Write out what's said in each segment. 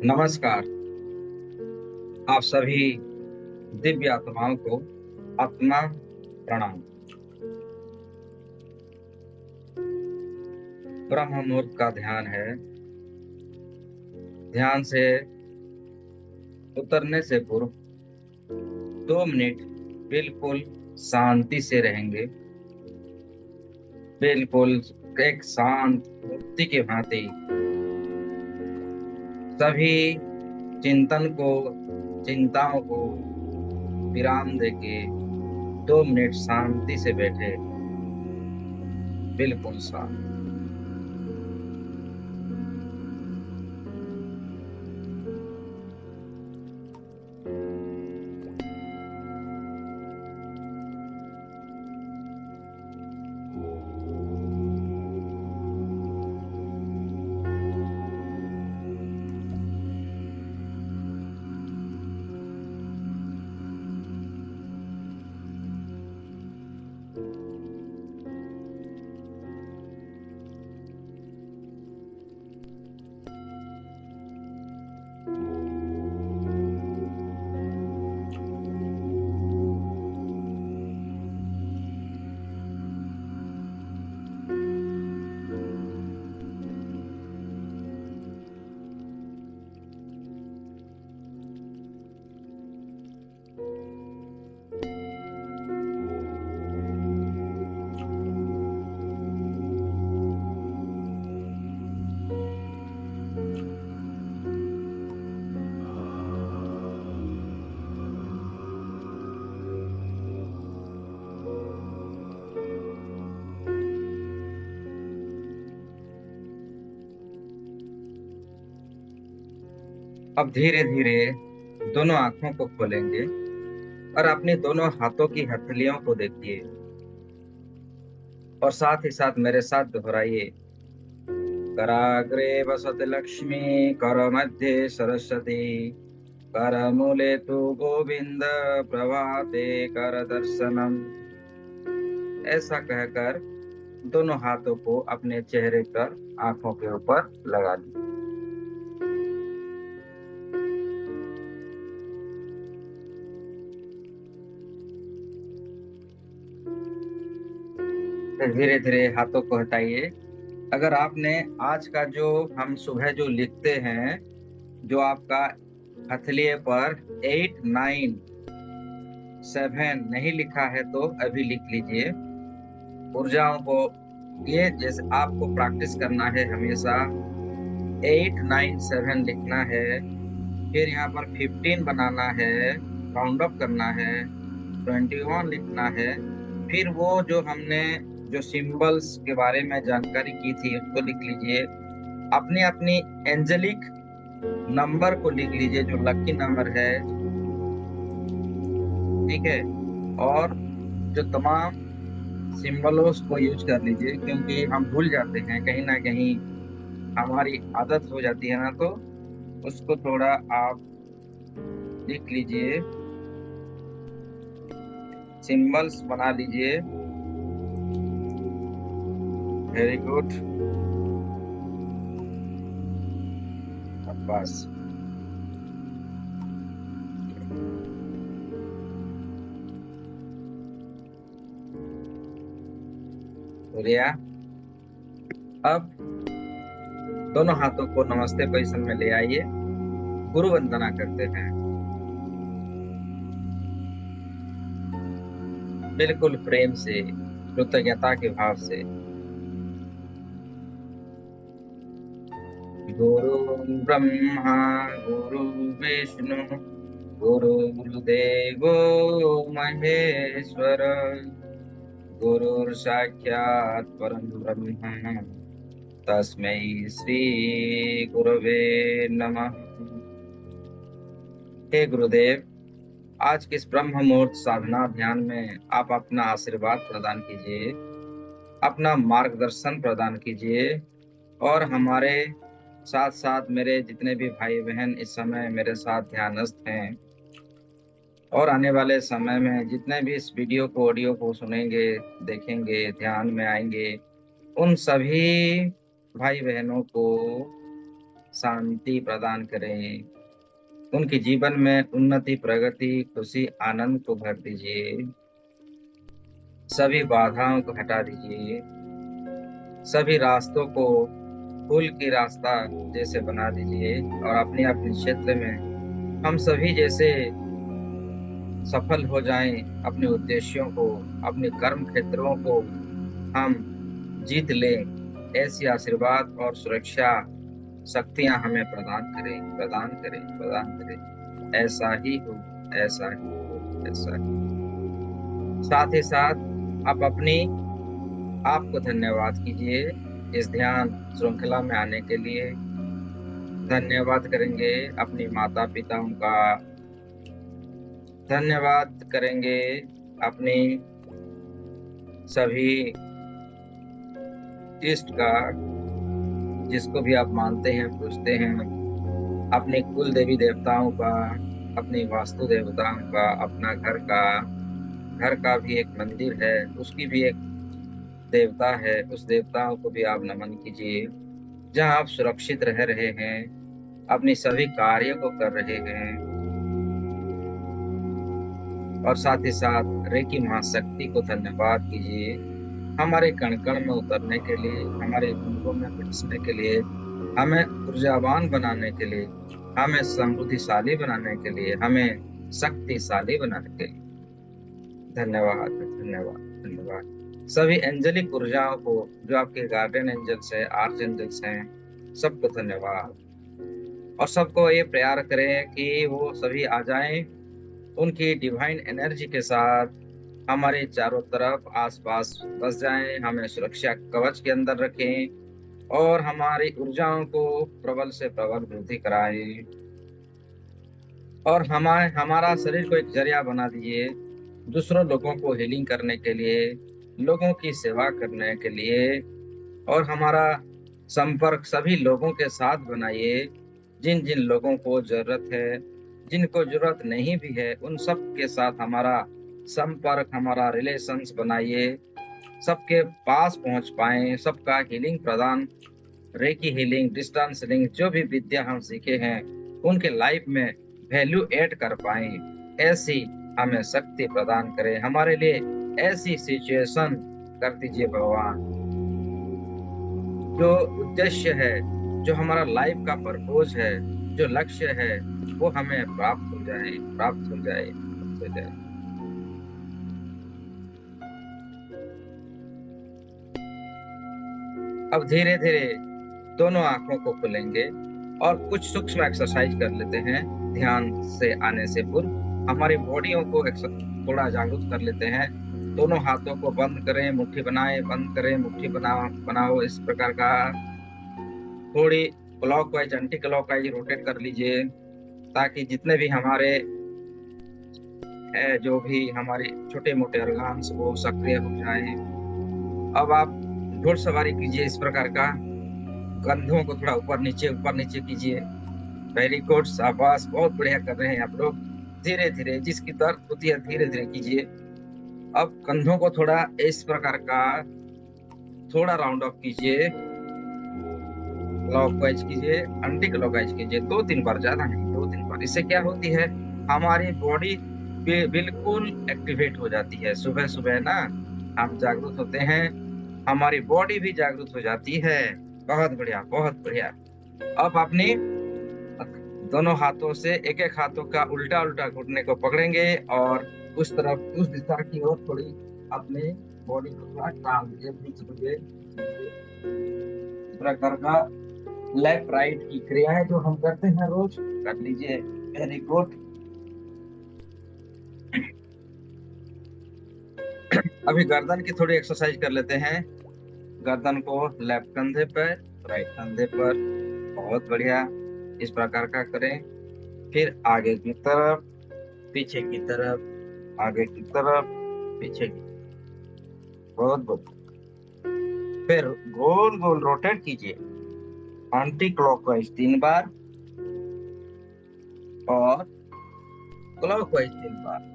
नमस्कार। आप सभी दिव्य आत्माओं को अपना प्रणाम। ब्रह्म मुहूर्त का ध्यान है। ध्यान से उतरने से पूर्व 2 मिनट बिल्कुल शांति से रहेंगे, बिल्कुल एक शांत मूर्ति के भांति सभी चिंताओं को विराम देके 2 मिनट शांति से बैठे, बिल्कुल शांत। अब धीरे धीरे दोनों आंखों को खोलेंगे और अपने दोनों हाथों की हथेलियों को देखिए और साथ ही साथ मेरे साथ दोहराइए। कराग्रे वसति लक्ष्मी, कर मध्ये सरस्वती, कर मूले तु गोविंद, प्रभाते कर दर्शनम। ऐसा कहकर दोनों हाथों को अपने चेहरे पर, आंखों के ऊपर लगा लीजिए। धीरे धीरे हाथों को हटाइए। अगर आपने आज का जो हम सुबह जो लिखते हैं, जो आपका हथेलिये पर 8, 9, 7 नहीं लिखा है तो अभी लिख लीजिए। ऊर्जाओं को ये जैसे आपको प्रैक्टिस करना है, हमेशा 8, 9, 7 लिखना है। फिर यहाँ पर 15 बनाना है, राउंड अप करना है, 21 लिखना है। फिर वो जो हमने जो सिंबल्स के बारे में जानकारी की थी उसको लिख लीजिए। अपनी अपनी एंजेलिक नंबर को लिख लीजिए, जो लकी नंबर है, ठीक है। और जो तमाम सिंबल्स को यूज कर लीजिए, क्योंकि हम भूल जाते हैं, कहीं ना कहीं हमारी आदत हो जाती है ना, तो उसको थोड़ा आप लिख लीजिए, सिंबल्स बना लीजिए। Very good. बस हो गया। अब दोनों हाथों को नमस्ते पोजीशन में ले आइए, गुरु वंदना करते हैं बिल्कुल प्रेम से, कृतज्ञता के भाव से। गुरु ब्रह्मा गुरु विष्णु गुरुर्देवो महेश्वर, गुरुर्साक्षात् परं ब्रह्म, तस्मै श्री गुरवे नमः। हे गुरुदेव, आज के इस ब्रह्म मुहूर्त साधना ध्यान में आप अपना आशीर्वाद प्रदान कीजिए, अपना मार्गदर्शन प्रदान कीजिए, और हमारे साथ साथ मेरे जितने भी भाई बहन इस समय मेरे साथ ध्यानस्थ हैं और आने वाले समय में जितने भी इस वीडियो को, ऑडियो को सुनेंगे, देखेंगे, ध्यान में आएंगे, उन सभी भाई बहनों को शांति प्रदान करें। उनके जीवन में उन्नति, प्रगति, खुशी, आनंद को भर दीजिए। सभी बाधाओं को हटा दीजिए। सभी रास्तों को फूल की रास्ता जैसे बना दीजिए और अपने अपने क्षेत्र में हम सभी जैसे सफल हो जाएं। अपने उद्देश्यों को, अपने कर्म क्षेत्रों को हम जीत लें। ऐसी आशीर्वाद और सुरक्षा शक्तियां हमें प्रदान करें, प्रदान करें, प्रदान करें। ऐसा ही हो, ऐसा ही हो, ऐसा ही। साथ ही साथ आप अपनी आपको धन्यवाद कीजिए इस ध्यान श्रृंखला में आने के लिए। धन्यवाद करेंगे अपनी माता पिताओं का, धन्यवाद करेंगे अपनी सभी इष्ट का, जिसको भी आप मानते हैं, पूजते हैं। अपने कुल देवी देवताओं का, अपनी वास्तु देवताओं का, अपना घर का भी एक मंदिर है, उसकी भी एक देवता है, उस देवताओं को भी आप नमन कीजिए। जहाँ आप सुरक्षित रह रहे हैं, अपनी सभी कार्यों को कर रहे हैं। और साथ ही साथ रेकी महाशक्ति को धन्यवाद कीजिए, हमारे कण कण में उतरने के लिए, हमारे अंगों में बरसने के लिए, हमें ऊर्जावान बनाने के लिए, हमें समृद्धिशाली बनाने के लिए, हमें शक्तिशाली बनाने के लिए। धन्यवाद, धन्यवाद, धन्यवाद। सभी एंजेलिक ऊर्जाओं को, जो आपके गार्डियन एंजल्स है, आर्च एंजल्स हैं, सबको धन्यवाद। और सबको ये प्यार करें कि वो सभी आ जाएं उनकी डिवाइन एनर्जी के साथ, हमारे चारों तरफ आसपास बस जाएं, हमें सुरक्षा कवच के अंदर रखें और हमारी ऊर्जाओं को प्रबल से प्रबल वृद्धि कराएं। और हमारा शरीर को एक जरिया बना दीजिए दूसरों लोगों को हीलिंग करने के लिए, लोगों की सेवा करने के लिए। और हमारा संपर्क सभी लोगों के साथ बनाइए, जिन जिन लोगों को जरूरत है, जिनको जरूरत नहीं भी है, उन सब के साथ हमारा संपर्क, हमारा रिलेशंस बनाइए। सबके पास पहुंच पाएं, सबका हीलिंग प्रदान, रेकी हीलिंग, डिस्टेंस हीलिंग, जो भी विद्या हम सीखे हैं उनके लाइफ में वैल्यू ऐड कर पाएं। ऐसी हमें शक्ति प्रदान करें, हमारे लिए ऐसी सिचुएशन कर दीजिए भगवान। जो उद्देश्य है, जो हमारा लाइफ का पर्पस है, जो लक्ष्य है, वो हमें प्राप्त हो जाए, प्राप्त हो जाए, प्राप्त हो जाए। अब धीरे धीरे दोनों आंखों को खोलेंगे और कुछ सूक्ष्म एक्सरसाइज कर लेते हैं। ध्यान से आने से पूर्व हमारी बॉडियों को थोड़ा जागरूक कर लेते हैं। दोनों हाथों को बंद करें, मुट्ठी बनाएं, बंद करें, मुट्ठी बनाओ। इस प्रकार का थोड़ी क्लॉकवाइज, एंटी क्लॉकवाइज रोटेट कर लीजिए, ताकि जितने भी हमारे है, जो भी हमारे छोटे मोटे ऑर्गन्स वो सक्रिय हो जाए। अब आप घुड़सवारी कीजिए इस प्रकार का, कंधों को थोड़ा ऊपर नीचे कीजिए। वेरी गुड, शाबाश, बहुत बढ़िया कर रहे हैं आप लोग। धीरे धीरे जिसकी दर्द होती है धीरे धीरे कीजिए। अब कंधों को थोड़ा इस प्रकार का थोड़ा राउंड ऑफ कीजिए, क्लॉकवाइज कीजिए, एंटी क्लॉकवाइज कीजिए, 2-3 बार, ज्यादा नहीं, 2-3 बार। इससे क्या होती है, हमारी बॉडी बिल्कुल एक्टिवेट हो जाती है। सुबह सुबह ना हम जागरूक होते हैं, हमारी बॉडी भी जागरूक हो जाती है। बहुत बढ़िया, बहुत बढ़िया। अब अपनी दोनों हाथों से एक एक हाथों का उल्टा उल्टा घुटने को पकड़ेंगे और उस तरफ, उस दिशा की ओर थोड़ी अपने बॉडी को थोड़ा टाल दीजिए, बीच में प्रकार का लेफ्ट राइट की क्रियाएं जो हम करते हैं रोज, कर लीजिए। Very good. अभी गर्दन की थोड़ी एक्सरसाइज कर लेते हैं। गर्दन को लेफ्ट कंधे पर, राइट कंधे पर, बहुत बढ़िया, इस प्रकार का करें। फिर आगे की तरफ, पीछे की तरफ, आगे की तरफ, पीछे की, बहुत बहुत। फिर गोल गोल रोटेट कीजिए, एंटी क्लॉकवाइज 3 बार और क्लॉकवाइज 3 बार।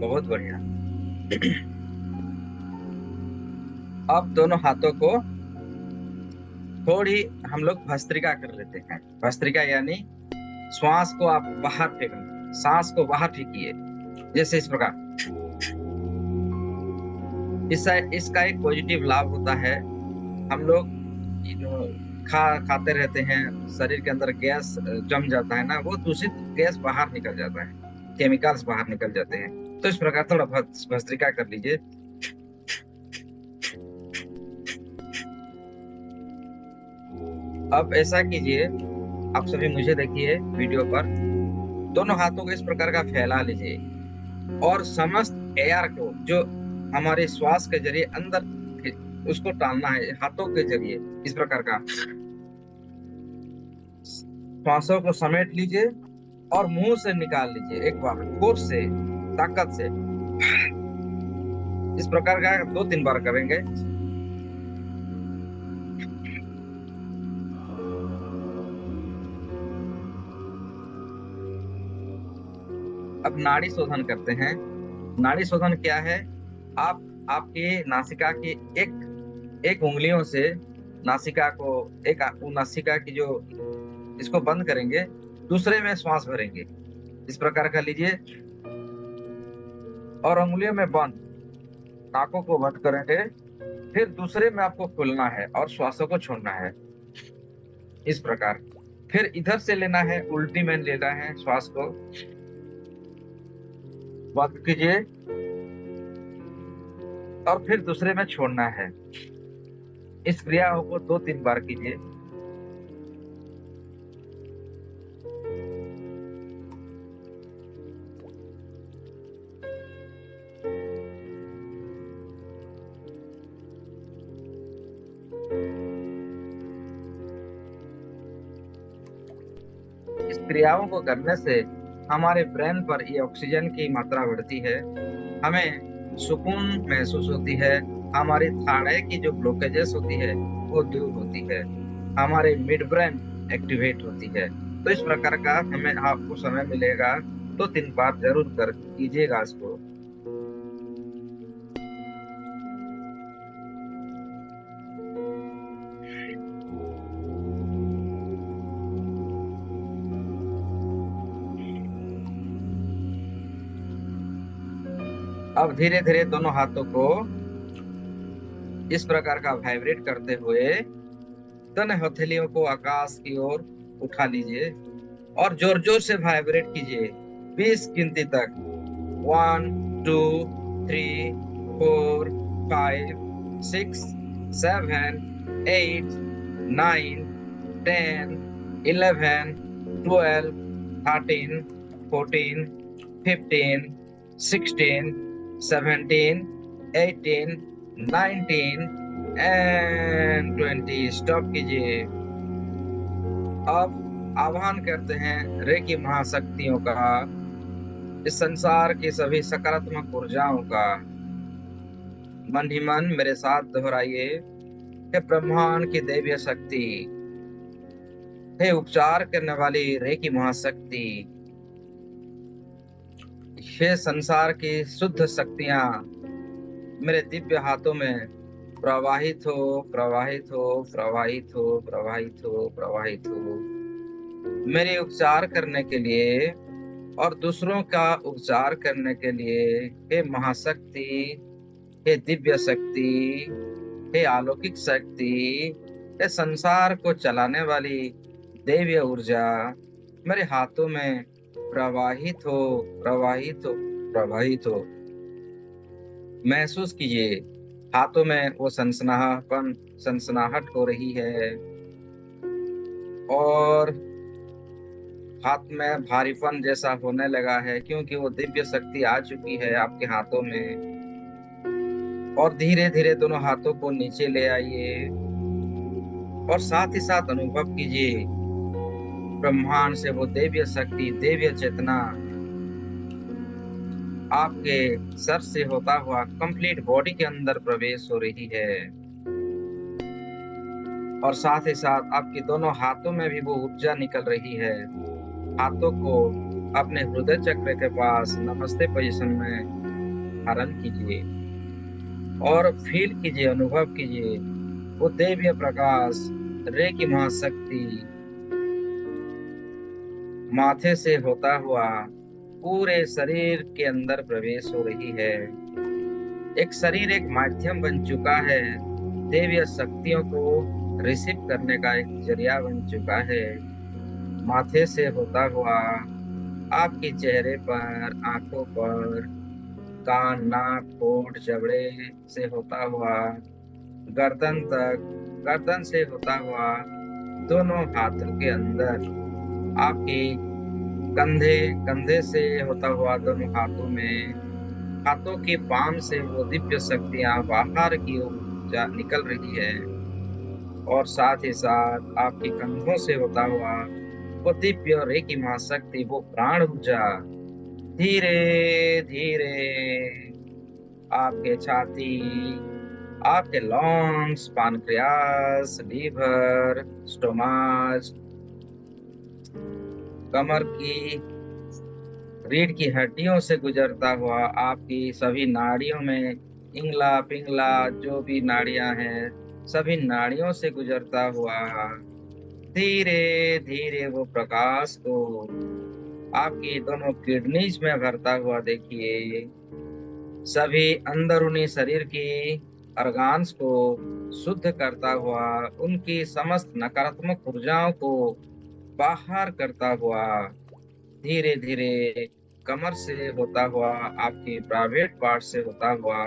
बहुत बढ़िया। अब दोनों हाथों को थोड़ी हम लोग भस्त्रिका कर लेते हैं। भस्त्रिका यानी श्वास को आप बाहर फेंकना, सांस को बाहर फेंकिए, जैसे इस प्रकार। इसका एक पॉजिटिव लाभ होता है। हम लोग खाते रहते हैं, शरीर के अंदर गैस जम जाता है ना, वो दूषित गैस बाहर निकल जाता है, केमिकल्स बाहर निकल जाते हैं। तो इस प्रकार थोड़ा भस्त्रिका कर लीजिए। अब ऐसा कीजिए, आप सभी मुझे देखिए वीडियो पर, दोनों हाथों को इस प्रकार का फैला लीजिए और समस्त एयर को जो हमारे श्वास के जरिए अंदर उसको टालना है हाथों के जरिए। इस प्रकार का श्वासों को समेट लीजिए और मुंह से निकाल लीजिए एक बार, फोर्स से, ताकत से। इस प्रकार का 2-3 बार करेंगे। अब नाड़ी शोधन करते हैं। नाड़ी शोधन क्या है? आप आपके नासिका की एक उंगलियों से नासिका को, नासिका की जो इसको बंद करेंगे, दूसरे में श्वास भरेंगे। इस प्रकार का लीजिए और उंगलियों में बंद, नाकों को बंद करेंगे, फिर दूसरे में आपको खोलना है और श्वासों को छोड़ना है। इस प्रकार फिर इधर से लेना है, उल्टी में लेना है, श्वास को बंद कीजिए और फिर दूसरे में छोड़ना है। इस क्रिया को 2-3 बार कीजिए। इस क्रियाओं को करने से हमारे ब्रेन पर ये ऑक्सीजन की मात्रा बढ़ती है, हमें सुकून महसूस होती है, हमारी थाड़े की जो ब्लॉकेजेस होती है वो दूर होती है, हमारे मिड ब्रेन एक्टिवेट होती है। तो इस प्रकार का हमें आपको समय मिलेगा 2-3 बार जरूर कर कीजिएगा इसको। अब धीरे धीरे दोनों हाथों को इस प्रकार का वाइब्रेट करते हुए दोनों हथेलियों को आकाश की ओर उठा लीजिए और जोर जोर से वाइब्रेट कीजिए 20 गिनती तक। 1 2 3 4 5 6 7 8 9 10 11 12 13 14 15 16 17 18 19 and 20। स्टॉप कीजिए। अब आह्वान करते हैं रेकी महाशक्तियों का, इस संसार की सभी सकारात्मक ऊर्जाओं का। मन ही मन मेरे साथ दोहराइए। हे ब्रह्मांड की दैवीय शक्ति, हे उपचार करने वाली रेकी महाशक्ति, हे संसार की शुद्ध शक्तियां मेरे दिव्य हाथों में प्रवाहित हो, प्रवाहित हो, प्रवाहित हो, प्रवाहित हो, प्रवाहित हो, मेरे उपचार करने के लिए और दूसरों का उपचार करने के लिए। हे महाशक्ति, हे दिव्य शक्ति, हे अलौकिक शक्ति, हे संसार को चलाने वाली दैवीय ऊर्जा मेरे हाथों में प्रवाहित हो, प्रवाहित हो, प्रवाहित हो। महसूस कीजिए हाथों में वो सनसनाहट हो रही है और हाथ में भारीपन जैसा होने लगा है, क्योंकि वो दिव्य शक्ति आ चुकी है आपके हाथों में। और धीरे धीरे दोनों हाथों को नीचे ले आइए और साथ ही साथ अनुभव कीजिए ब्रह्मांड से वो दैवीय शक्ति, दैवीय चेतना आपके सर से होता हुआ कंप्लीट बॉडी के अंदर प्रवेश हो रही है। और साथ ही साथ आपके दोनों हाथों में भी वो ऊर्जा निकल रही है। हाथों को अपने हृदय चक्र के पास नमस्ते पोजीशन में धारण कीजिए और फील कीजिए, अनुभव कीजिए वो दिव्य प्रकाश, रेकी महाशक्ति माथे से होता हुआ पूरे शरीर के अंदर प्रवेश हो रही है। एक शरीर एक माध्यम बन चुका है, दिव्य शक्तियों को रिसीव करने का एक जरिया बन चुका है। माथे से होता हुआ आपके चेहरे पर, आंखों पर, कान, नाक, होंठ, जबड़े से होता हुआ गर्दन तक, गर्दन से होता हुआ दोनों हाथों के अंदर, आपके कंधे, कंधे से होता हुआ दोनों हाथों में, हाथों की पाम से वो दिव्य शक्तियां बाहर की ओर निकल रही है और साथ ही साथ आपके कंधों से होता हुआ वो दिव्य रेकी महाशक्ति, वो प्राण ऊर्जा धीरे धीरे आपके छाती, आपके लंग्स, पानक्रियास, लीवर, स्टोमाच, कमर की रीढ़ की हड्डियों से गुजरता हुआ आपकी सभी नाड़ियों में, इंगला पिंगला जो भी नाड़ियां हैं, सभी नाड़ियों से गुजरता हुआ धीरे धीरे वो प्रकाश को आपकी दोनों किडनीज में भरता हुआ देखिए। सभी अंदरूनी शरीर की ऑर्गन्स को शुद्ध करता हुआ, उनकी समस्त नकारात्मक ऊर्जाओं को बाहर करता हुआ धीरे धीरे कमर से होता हुआ, आपकी प्राइवेट पार्ट से होता हुआ,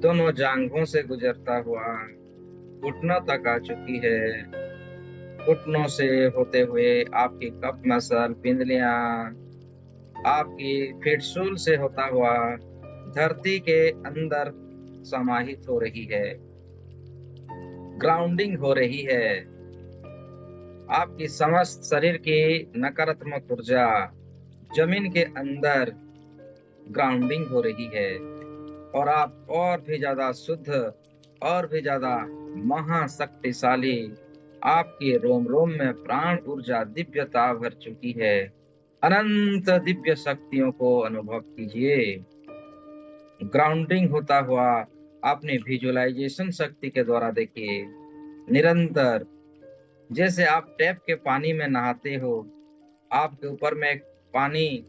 दोनों जांघों से गुजरता हुआ घुटनों तक आ चुकी है। घुटनों से होते हुए आपकी कफ मसल, पिंडलियां, आपकी फिटसूल से होता हुआ धरती के अंदर समाहित हो रही है, ग्राउंडिंग हो रही है। आपकी समस्त शरीर की नकारात्मक ऊर्जा जमीन के अंदर ग्राउंडिंग हो रही है और आप और भी ज्यादा शुद्ध, और भी ज्यादा महाशक्तिशाली, आपके रोम रोम में प्राण ऊर्जा दिव्यता भर चुकी है। अनंत दिव्य शक्तियों को अनुभव कीजिए। ग्राउंडिंग होता हुआ आपने विजुअलाइजेशन शक्ति के द्वारा देखिए, निरंतर जैसे आप टैप के पानी में नहाते हो, आपके ऊपर में एक पानी,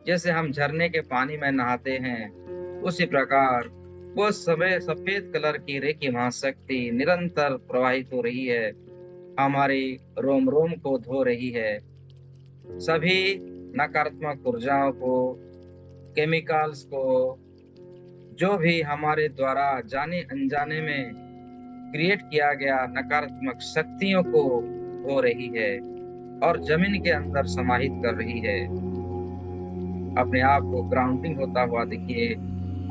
जैसे हम झरने के पानी में नहाते हैं, उसी प्रकार वो सफेद कलर की रेखी महाशक्ति निरंतर प्रवाहित हो रही है, हमारी रोम रोम को धो रही है। सभी नकारात्मक ऊर्जाओं को, केमिकल्स को, जो भी हमारे द्वारा जाने अनजाने में क्रिएट किया गया नकारात्मक शक्तियों को हो रही है और जमीन के अंदर समाहित कर रही है। अपने आप को ग्राउंडिंग होता हुआ देखिए,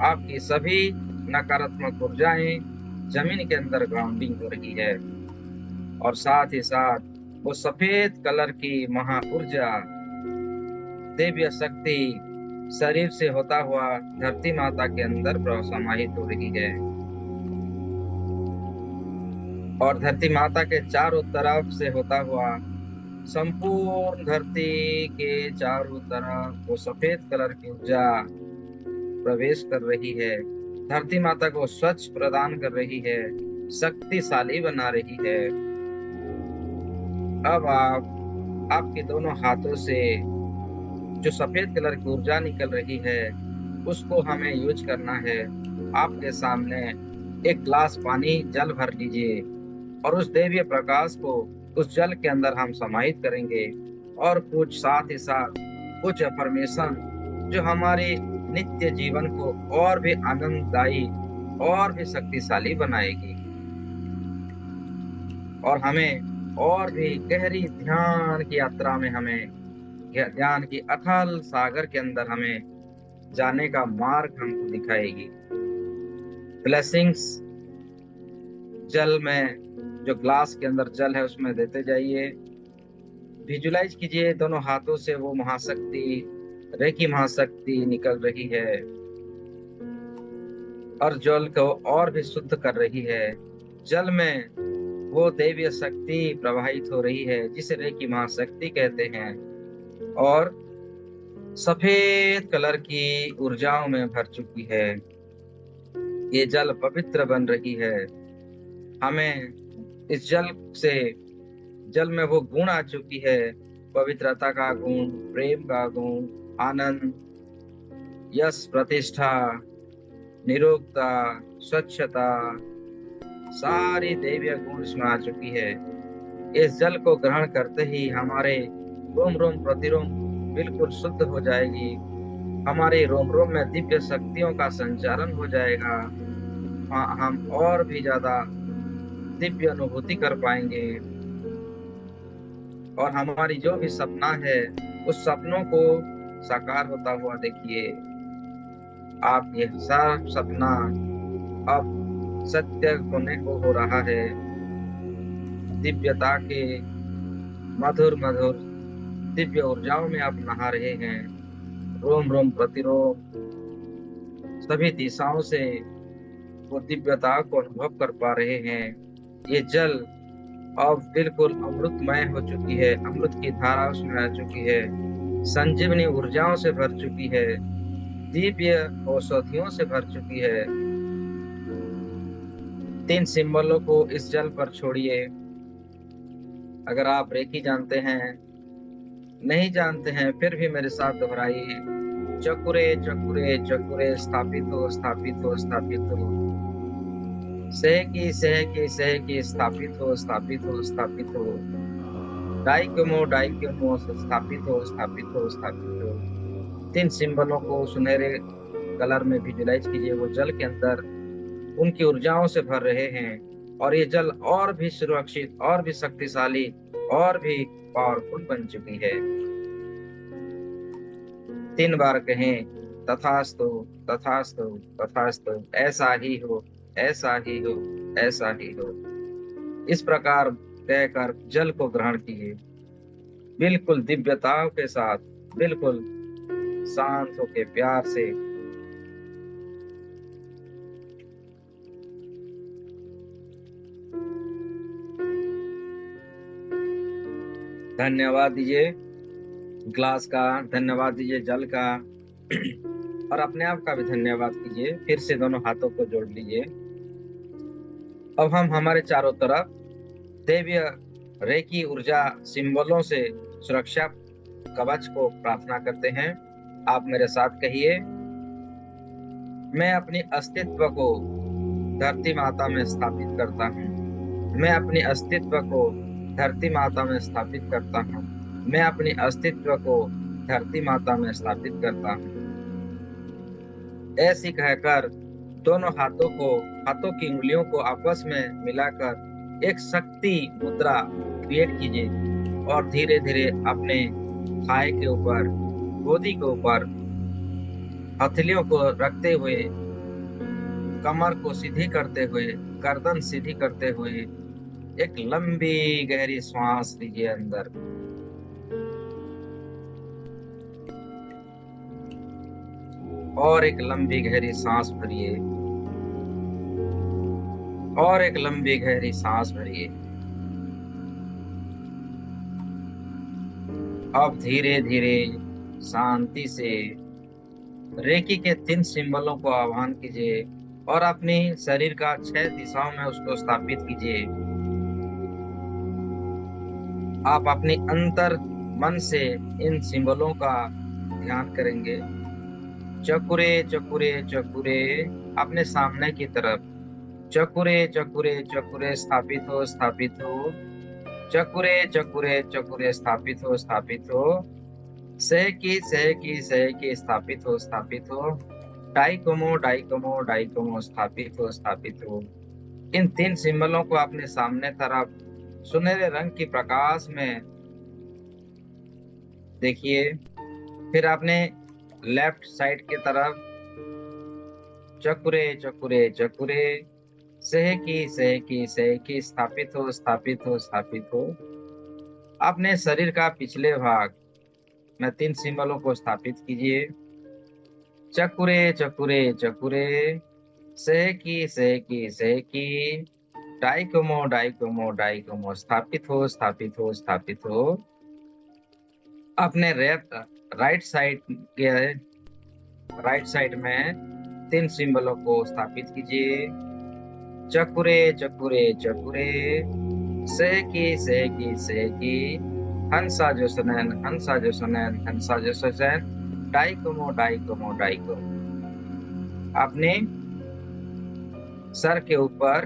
आपकी सभी नकारात्मक ऊर्जाएं जमीन के अंदर ग्राउंडिंग हो रही है और साथ ही साथ वो सफेद कलर की महा ऊर्जा, दिव्य शक्ति शरीर से होता हुआ धरती माता के अंदर समाहित हो रही है और धरती माता के चारों तरफ से होता हुआ संपूर्ण धरती के चारों तरफ वो सफेद कलर की ऊर्जा प्रवेश कर रही है, धरती माता को स्वच्छ प्रदान कर रही है, शक्तिशाली बना रही है। अब आप आपके दोनों हाथों से जो सफेद कलर की ऊर्जा निकल रही है उसको हमें यूज करना है। आपके सामने एक ग्लास पानी, जल भर लीजिए और उस दैवीय प्रकाश को उस जल के अंदर हम समाहित करेंगे और कुछ साथ ही साथ कुछ अफर्मेशन जो हमारे नित्य जीवन को और भी आनंददायी और भी शक्तिशाली बनाएगी और हमें और भी गहरी ध्यान की यात्रा में, हमें ध्यान की अथाह सागर के अंदर हमें जाने का मार्ग हमको दिखाएगी। ब्लेसिंग्स जल में, जो ग्लास के अंदर जल है उसमें देते जाइए। विजुलाइज कीजिए दोनों हाथों से वो महाशक्ति, रेकी महाशक्ति निकल रही है और जल को और भी शुद्ध कर रही है। जल में वो दैवीय शक्ति प्रवाहित हो रही है जिसे रेकी महाशक्ति कहते हैं और सफेद कलर की ऊर्जाओं में भर चुकी है। ये जल पवित्र बन रही है। हमें इस जल में वो गुण आ चुकी है, पवित्रता का गुण, प्रेम का गुण, आनंद, यश, प्रतिष्ठा, निरोगता, स्वच्छता, सारी दैवीय गुण इसमें आ चुकी है। इस जल को ग्रहण करते ही हमारे रोम रोम प्रतिरोम बिल्कुल शुद्ध हो जाएगी। हमारे रोम रोम में दिव्य शक्तियों का संचारण हो जाएगा। हम और भी ज्यादा दिव्य अनुभूति कर पाएंगे और हमारी जो भी सपना है उस सपनों को साकार होता हुआ देखिए। आप ये सब सपना अब सत्य होने को हो रहा है। दिव्यता के मधुर मधुर दिव्य ऊर्जाओं में आप नहा रहे हैं। रोम रोम प्रतिरोम सभी दिशाओं से वो दिव्यता को अनुभव कर पा रहे हैं। ये जल अब बिल्कुल अमृतमय हो चुकी है, अमृत की धारा उसमें आ चुकी है, संजीवनी ऊर्जाओं से भर चुकी है, दिव्य औषधियों से भर चुकी है। 3 सिंबलों को इस जल पर छोड़िए। अगर आप रेकी जानते हैं, नहीं जानते हैं, फिर भी मेरे साथ दोहराइए। चकुरे चकुरे चकुरे स्थापित हो, स्थापित हो, स्थापित हो। सहकी सहकी सहकी स्थापित हो, स्थापित हो, स्थापित हो। डाइकोमो डाइकोमो स्थापित हो, स्थापित हो, स्थापित हो। 3 सिंबलों को सुनहरे कलर में विजुलाइज कीजिए। वो जल के अंदर उनकी ऊर्जाओं से भर रहे हैं और ये जल और भी सुरक्षित, और भी शक्तिशाली, और भी पावरफुल बन चुकी है। 3 बार कहें, तथास्तु, तथास्तु, तथास्तु। ऐसा ही हो, ऐसा ही हो, ऐसा ही हो। इस प्रकार कहकर जल को ग्रहण कीजिए, बिल्कुल दिव्यताओं के साथ, बिल्कुल शांत होके प्यार से। धन्यवाद दीजिए ग्लास का, धन्यवाद दीजिए जल का और अपने आप का भी धन्यवाद कीजिए। फिर से दोनों हाथों को जोड़ लीजिए। अब हम हमारे चारों तरफ दैवीय रेकी ऊर्जा सिंबलों से सुरक्षा कवच को प्रार्थना करते हैं। आप मेरे साथ कहिए, मैं अपने अस्तित्व को धरती माता में स्थापित करता हूँ। मैं अपने अस्तित्व को धरती माता में स्थापित करता हूँ। मैं अपने अस्तित्व को धरती माता में स्थापित करता हूँ। ऐसी कहकर दोनों हाथों की उंगलियों को आपस में मिलाकर एक शक्ति मुद्रा क्रिएट कीजिए और धीरे धीरे अपने थाई के ऊपर, गोदी के ऊपर हथेलियों को रखते हुए, कमर को सीधी करते हुए, गर्दन सीधी करते हुए एक लंबी गहरी श्वास लीजिए अंदर। और एक लंबी गहरी सांस भरिए, और एक लंबी गहरी सांस भरिए। अब धीरे धीरे शांति से रेकी के 3 सिंबलों को आह्वान कीजिए और अपनी शरीर का 6 दिशाओं में उसको स्थापित कीजिए। आप अपनी अंतर मन से इन सिंबलों का ध्यान करेंगे। चकुरे चकुरे चकुरे अपने सामने की तरफ, चकुरे चकुरे चकुरे स्थापित हो, स्थापित हो। चकुरे चकुरे चकुरे स्थापित हो, स्थापित हो। सहकी सहकी सहकी स्थापित हो, स्थापित हो। डाइकोमो डाइकोमो डाइकोमो स्थापित हो, स्थापित हो। इन 3 सिंबलों को अपने सामने तरफ सुनहरे रंग की प्रकाश में देखिए। फिर अपने लेफ्ट साइड की तरफ चकुरे चकुरे चकुरे सहकी सहकी सहकी स्थापित हो, स्थापित हो, स्थापित हो। अपने शरीर का पिछले भाग में 3 सिंबलों को स्थापित कीजिए। चकुरे चकुरे चकुरे सहकी सहकी सहकी डाइकोमो डाइकोमो डाइकोमो स्थापित हो, स्थापित हो, स्थापित हो। अपने राइट साइड के राइट साइड में 3 सिंबलों को स्थापित कीजिए। चकुरे चकुरे चकुरे, सेकी हंसा जो सुनैन हंसा जो सुनैन हंसा जो सुनैन, डाइकोमो डाइकोमो डाइको। अपने सर के ऊपर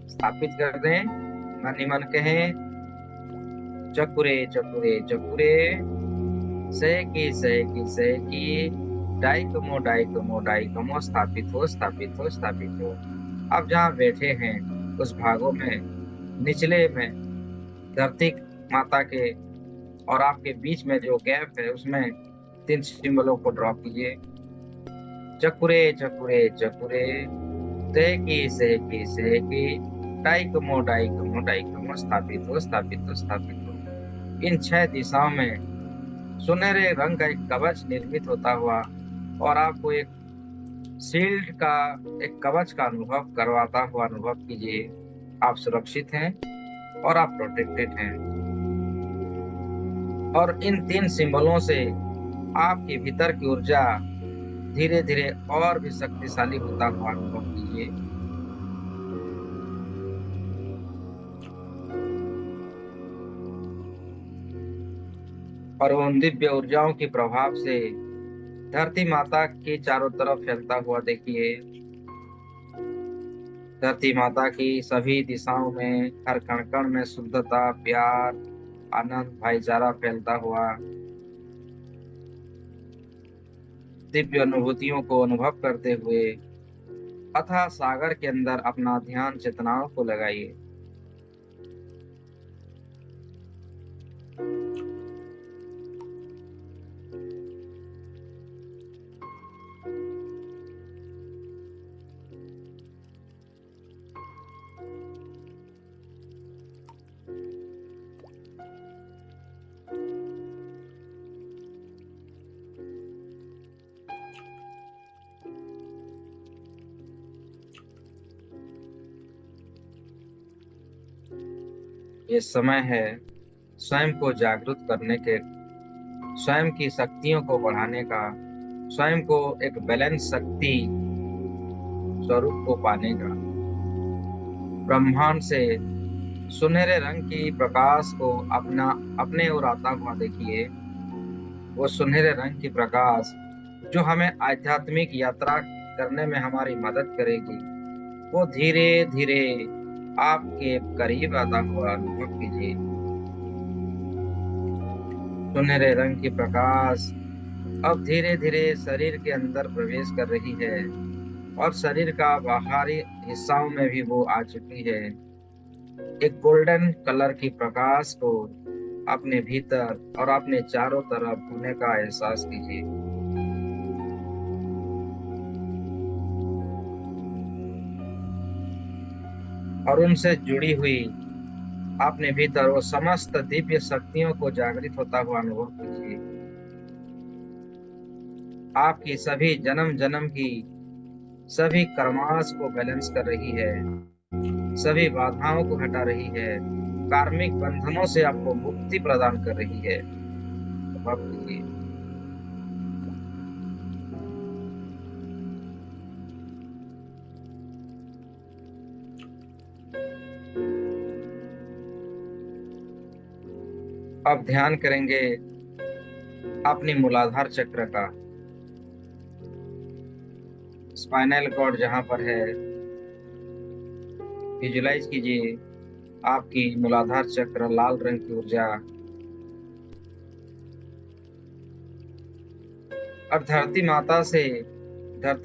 स्थापित कर दें, मन ही मन कहें चकुरे चकुरे चकुरे, सेकी डाइकोमो डाइकोमो डाइकोमो, स्थापित हो स्थापित हो स्थापित हो। अब जहाँ बैठे हैं उस भागों में निचले में धरती माता के और आपके बीच में जो गैप है उसमें 3 सिंबलों को ड्रॉ कीजिए। चकुरे चकुरे चकुरे, सेकी डाइकोमो डाइकोमो डाइकोमो, स्थापित हो स्थापित हो स्थापित हो। इन 6 दिशाओं में सुनहरे रंग का एक कवच निर्मित होता हुआ और आपको एक शील्ड का, एक कवच का अनुभव करवाता हुआ अनुभव कीजिए। आप सुरक्षित हैं और आप प्रोटेक्टेड हैं। और इन 3 सिंबलों से आपके भीतर की ऊर्जा धीरे धीरे और भी शक्तिशाली होता हुआ अनुभव कीजिए। और उन दिव्य ऊर्जाओं के प्रभाव से धरती माता के चारों तरफ फैलता हुआ देखिए। धरती माता की सभी दिशाओं में, हर कण कण में शुद्धता, प्यार, आनंद, भाईचारा फैलता हुआ दिव्य अनुभूतियों को अनुभव करते हुए अथाह सागर के अंदर अपना ध्यान चेतनाओं को लगाइए। ये समय है स्वयं को जागृत करने के, स्वयं की शक्तियों को बढ़ाने का, स्वयं को एक बैलेंस शक्ति स्वरूप को पाने का। ब्रह्मांड से सुनहरे रंग की प्रकाश को अपने ओर आता हुआ देखिए। वो सुनहरे रंग की प्रकाश जो हमें आध्यात्मिक यात्रा करने में हमारी मदद करेगी, वो धीरे धीरे आपके करीब आता हुआ अनुभव कीजिए। सुनहरे रंग की प्रकाश अब धीरे धीरे शरीर के अंदर प्रवेश कर रही है और शरीर का बाहरी हिस्साओं में भी वो आ चुकी है। एक गोल्डन कलर की प्रकाश को अपने भीतर और अपने चारों तरफ होने का एहसास कीजिए। और उनसे जुड़ी हुई अपने भीतर वो समस्त दिव्य शक्तियों को जागृत होता हुआ अनुभव कीजिए। आपकी सभी जन्म जन्म की सभी कर्मास को बैलेंस कर रही है, सभी बाधाओं को हटा रही है, कार्मिक बंधनों से आपको मुक्ति प्रदान कर रही है। अनुभव कीजिए। अब ध्यान करेंगे अपनी मूलाधार चक्र का। स्पाइनल कॉर्ड जहां पर है, विजुलाइज कीजिए आपकी मूलाधार चक्र, लाल रंग की ऊर्जा। और धरती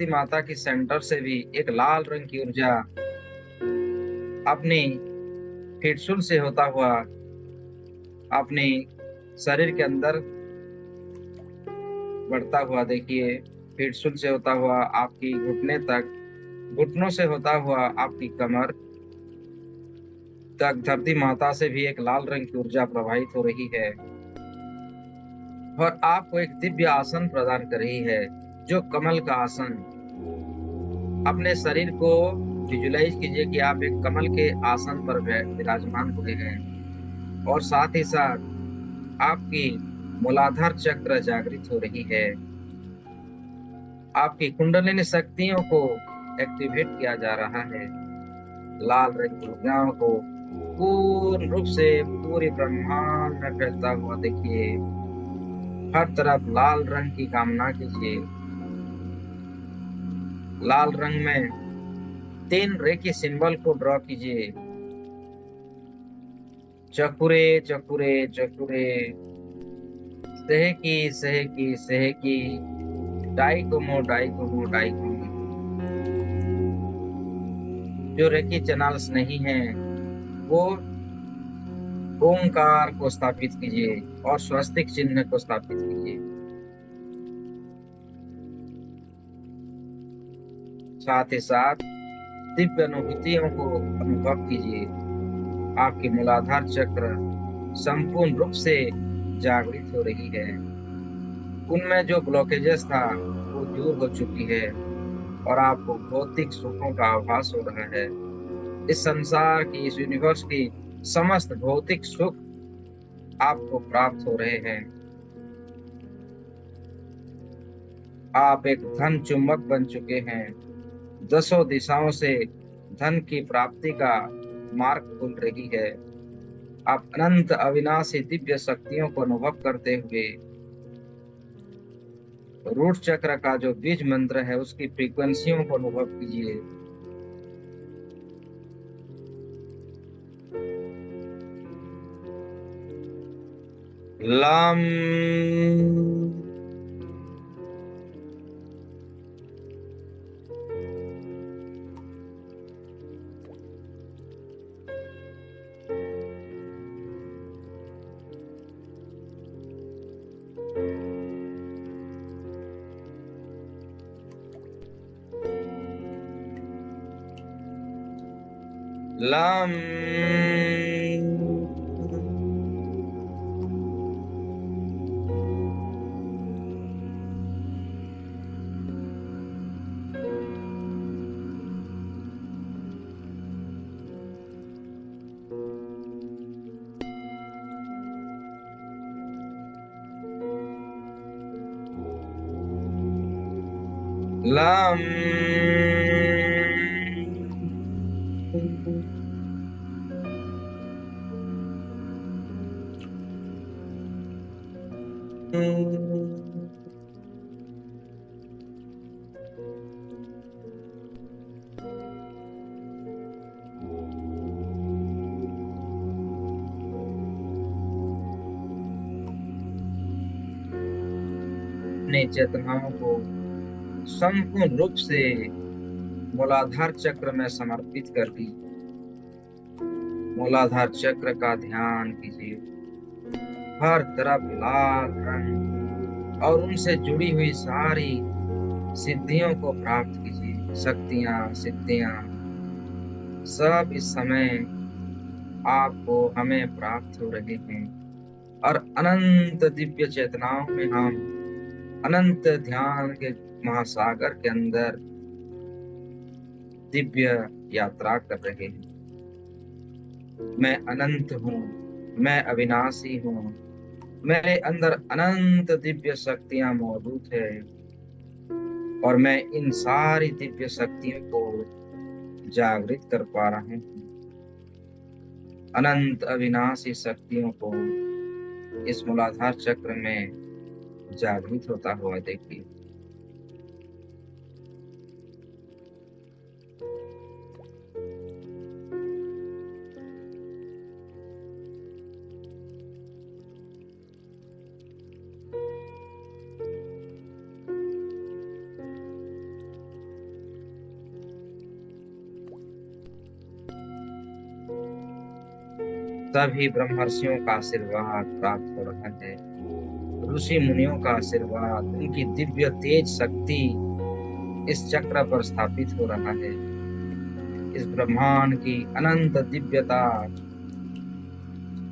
माता की सेंटर से भी एक लाल रंग की ऊर्जा अपनी फिटसूल से होता हुआ अपने शरीर के अंदर बढ़ता हुआ देखिए। फिटसूल से होता हुआ आपकी घुटने तक, घुटनों से होता हुआ आपकी कमर तक धरती माता से भी एक लाल रंग की ऊर्जा प्रवाहित हो रही है और आपको एक दिव्य आसन प्रदान कर रही है, जो कमल का आसन। अपने शरीर को विजुलाइज कीजिए कि आप एक कमल के आसन पर विराजमान हुए हैं और साथ ही साथ आपकी मूलाधार चक्र जागृत हो रही है। आपकी कुंडलिनी शक्तियों को एक्टिवेट किया जा रहा है। लाल रंग की ऊर्जाओं को पूर्ण रूप से पूरे ब्रह्मांड में फैलता हुआ देखिए। हर तरफ लाल रंग की कामना कीजिए। लाल रंग में 3 रेखी सिंबल को ड्रॉ कीजिए। चकुरे चकुरे चकुरे, सेहकी सेहकी सेहकी, डाइकोमो डाइकोमो डाइकोमो। जो रेखी चैनल्स नहीं है वो ओंकार को स्थापित कीजिए और स्वस्तिक चिन्ह को स्थापित कीजिए। साथ ही साथ दिव्य अनुभूतियों को अनुभव कीजिए। आपकी मूलाधार चक्र संपूर्ण रूप से जागृत हो रही है। उनमें जो ब्लॉकेजेस था वो दूर हो चुकी है और आपको भौतिक सुखों का आभास हो रहा है। इस संसार की, इस यूनिवर्स की समस्त भौतिक सुख आपको प्राप्त हो रहे हैं। आप एक धन चुंबक बन चुके हैं। 10 दिशाओं से धन की प्राप्ति का मार्ग खुल रही है। आप अनंत अविनाशी दिव्य शक्तियों को अनुभव करते हुए रूट चक्र का जो बीज मंत्र है उसकी फ्रीक्वेंसियों को अनुभव कीजिए। लम लम लम अपने चेतनाओं को संपूर्ण रूप से मूलाधार चक्र में समर्पित कर दीजिए। मूलाधार चक्र का ध्यान कीजिए। हर तरफ लाल रंग और उनसे जुड़ी हुई सारी सिद्धियों को प्राप्त कीजिए। शक्तियां, सिद्धियां सब इस समय आपको, हमें प्राप्त हो रहे हैं और अनंत दिव्य चेतनाओं में हम अनंत ध्यान के महासागर के अंदर दिव्य यात्रा कर रहे हैं। मैं अनंत हूँ, मैं अविनाशी हूँ, मेरे अंदर अनंत दिव्य शक्तियां मौजूद है और मैं इन सारी दिव्य शक्तियों को जागृत कर पा रहा हूँ। अनंत अविनाशी शक्तियों को इस मूलाधार चक्र में जागृत होता हुआ देखिए। सभी ब्रह्मर्षियों का आशीर्वाद प्राप्त हो रहा है। ऋषि मुनियों का आशीर्वाद, उनकी दिव्य तेज शक्ति इस चक्र पर स्थापित हो रहा है। इस ब्रह्मांड की अनंत दिव्यता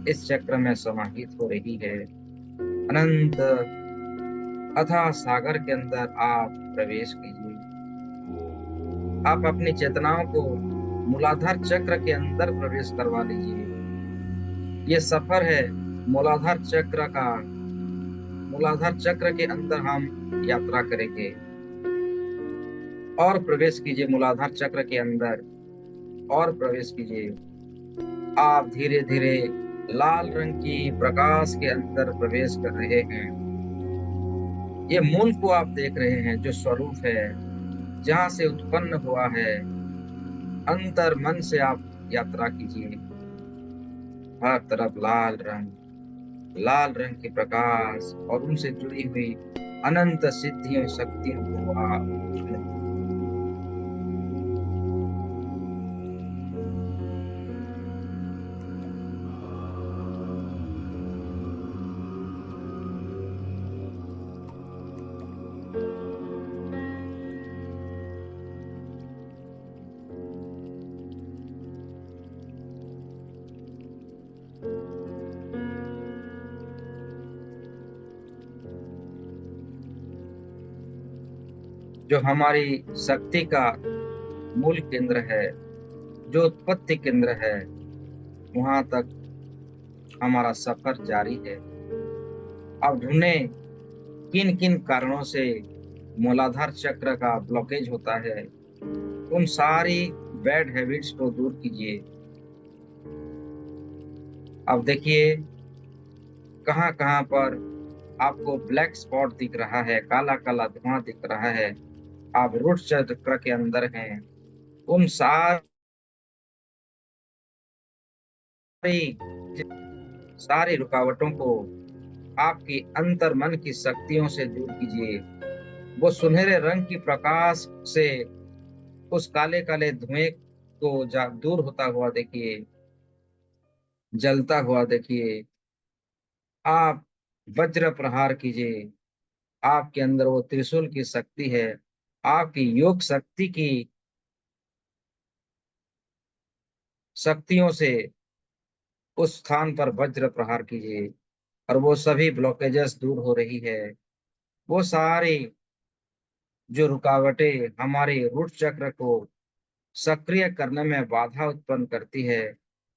इस चक्र में समाहित हो रही है। अनंत अथाह सागर के अंदर आप प्रवेश कीजिए। आप अपनी चेतनाओं को मूलाधार चक्र के अंदर प्रवेश करवा लीजिए। ये सफर है मूलाधार चक्र का मूलाधार चक्र के अंदर हम यात्रा करेंगे। और प्रवेश कीजिए मूलाधार चक्र के अंदर, और प्रवेश कीजिए। आप धीरे धीरे लाल रंग की प्रकाश के अंदर प्रवेश कर रहे हैं। ये मूल को आप देख रहे हैं, जो स्वरूप है, जहां से उत्पन्न हुआ है। अंतर मन से आप यात्रा कीजिए। हर तरफ लाल रंग, लाल रंग की प्रकाश और उनसे जुड़ी हुई अनंत सिद्धियों शक्तियों को आप जो हमारी शक्ति का मूल केंद्र है, जो उत्पत्ति केंद्र है, वहां तक हमारा सफर जारी है। अब ढूंढें किन किन कारणों से मूलाधार चक्र का ब्लॉकेज होता है। उन सारी बैड हैबिट्स को दूर कीजिए। अब देखिए कहाँ कहाँ पर आपको ब्लैक स्पॉट दिख रहा है, काला काला धुआं दिख रहा है। आप रूट चक्र के अंदर हैं। उन सारी रुकावटों को आपकी अंतर मन की शक्तियों से दूर कीजिए। वो सुनहरे रंग की प्रकाश से उस काले काले धुएं को दूर होता हुआ देखिए, जलता हुआ देखिए। आप वज्र प्रहार कीजिए। आपके अंदर वो त्रिशूल की शक्ति है। आपकी योग शक्ति की शक्तियों से उस स्थान पर वज्र प्रहार कीजिए और वो सभी ब्लॉकेजेस दूर हो रही है। वो सारी जो रुकावटें हमारे रूट चक्र को सक्रिय करने में बाधा उत्पन्न करती है,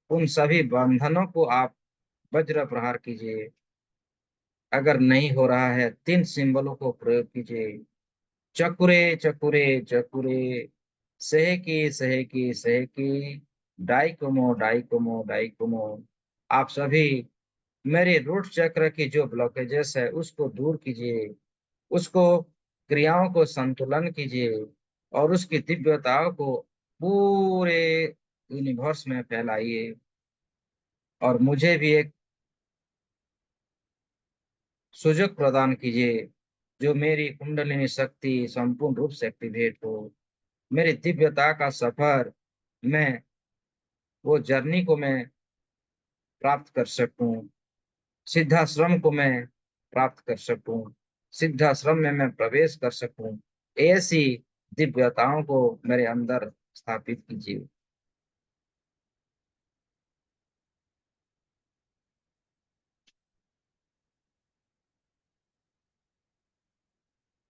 उन सभी बंधनों को आप वज्र प्रहार कीजिए। अगर नहीं हो रहा है, 3 सिंबलों को प्रयोग कीजिए। चकुरे चकुरे चकुरे, सहेकी सहेकी सहेकी, डाइकोमो डाइकोमो डाइकोमो। आप सभी मेरे रूट चक्र की जो ब्लॉकेजेस है उसको दूर कीजिए, उसको क्रियाओं को संतुलन कीजिए और उसकी दिव्यताओं को पूरे यूनिवर्स में फैलाइए। और मुझे भी एक सुजग प्रदान कीजिए, जो मेरी कुंडलिनी शक्ति संपूर्ण रूप से एक्टिवेट हो। मेरी दिव्यता का सफर, मैं वो जर्नी को मैं प्राप्त कर सकूं। सिद्धाश्रम को मैं प्राप्त कर सकूं। सिद्धाश्रम में मैं प्रवेश कर सकूं। ऐसी दिव्यताओं को मेरे अंदर स्थापित कीजिए।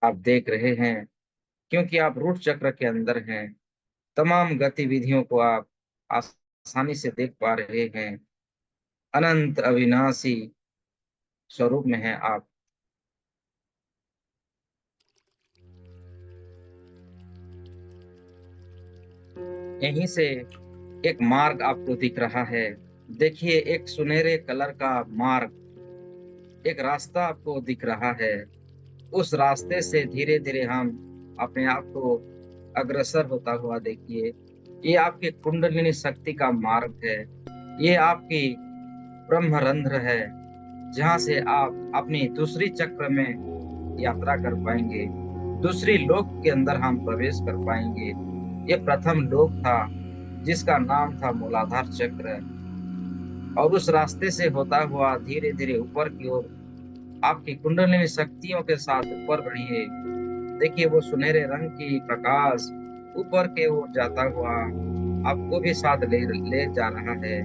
आप देख रहे हैं, क्योंकि आप रूट चक्र के अंदर हैं। तमाम गतिविधियों को आप आसानी से देख पा रहे हैं। अनंत अविनाशी स्वरूप में है आप। यहीं से एक मार्ग आपको दिख रहा है। देखिए, एक सुनहरे कलर का मार्ग, एक रास्ता आपको दिख रहा है। उस रास्ते से धीरे धीरे हम अपने आप को अग्रसर होता हुआ देखिए। ये आपकी कुंडलिनी शक्ति का मार्ग है। ये आपकी ब्रह्मरंध्र है, जहां से आप अपनी दूसरी चक्र में यात्रा कर पाएंगे। दूसरी लोक के अंदर हम प्रवेश कर पाएंगे। ये प्रथम लोक था, जिसका नाम था मूलाधार चक्र। और उस रास्ते से होता हुआ धीरे धीरे ऊपर की ओर आपकी कुंडलिनी शक्तियों के साथ ऊपर बढ़िए। देखिए, वो सुनहरे रंग की प्रकाश ऊपर के ओर जाता हुआ आपको भी साथ ले ले जा रहा है।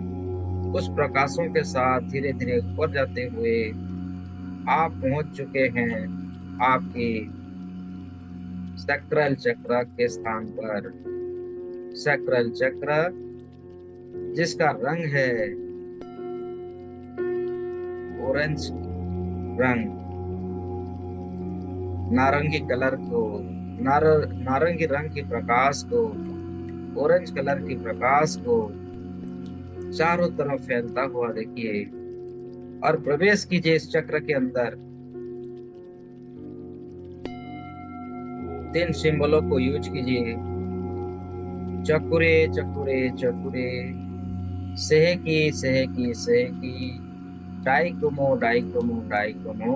उस प्रकाशों के साथ धीरे धीरे ऊपर जाते हुए आप पहुंच चुके हैं आपकी सैक्रल चक्र के स्थान पर। सैक्रल चक्र, जिसका रंग है ऑरेंज रंग, नारंगी कलर को, नारंगी रंग की प्रकाश को, ऑरेंज कलर की प्रकाश को चारों तरफ फैलता हुआ देखिए और प्रवेश कीजिए इस चक्र के अंदर। 3 सिंबलों को यूज कीजिए, चकुरे चकुरे चकुरे, सेहकी सेहकी सेहकी, डाइकोमो डाइकोमो डाइकोमो।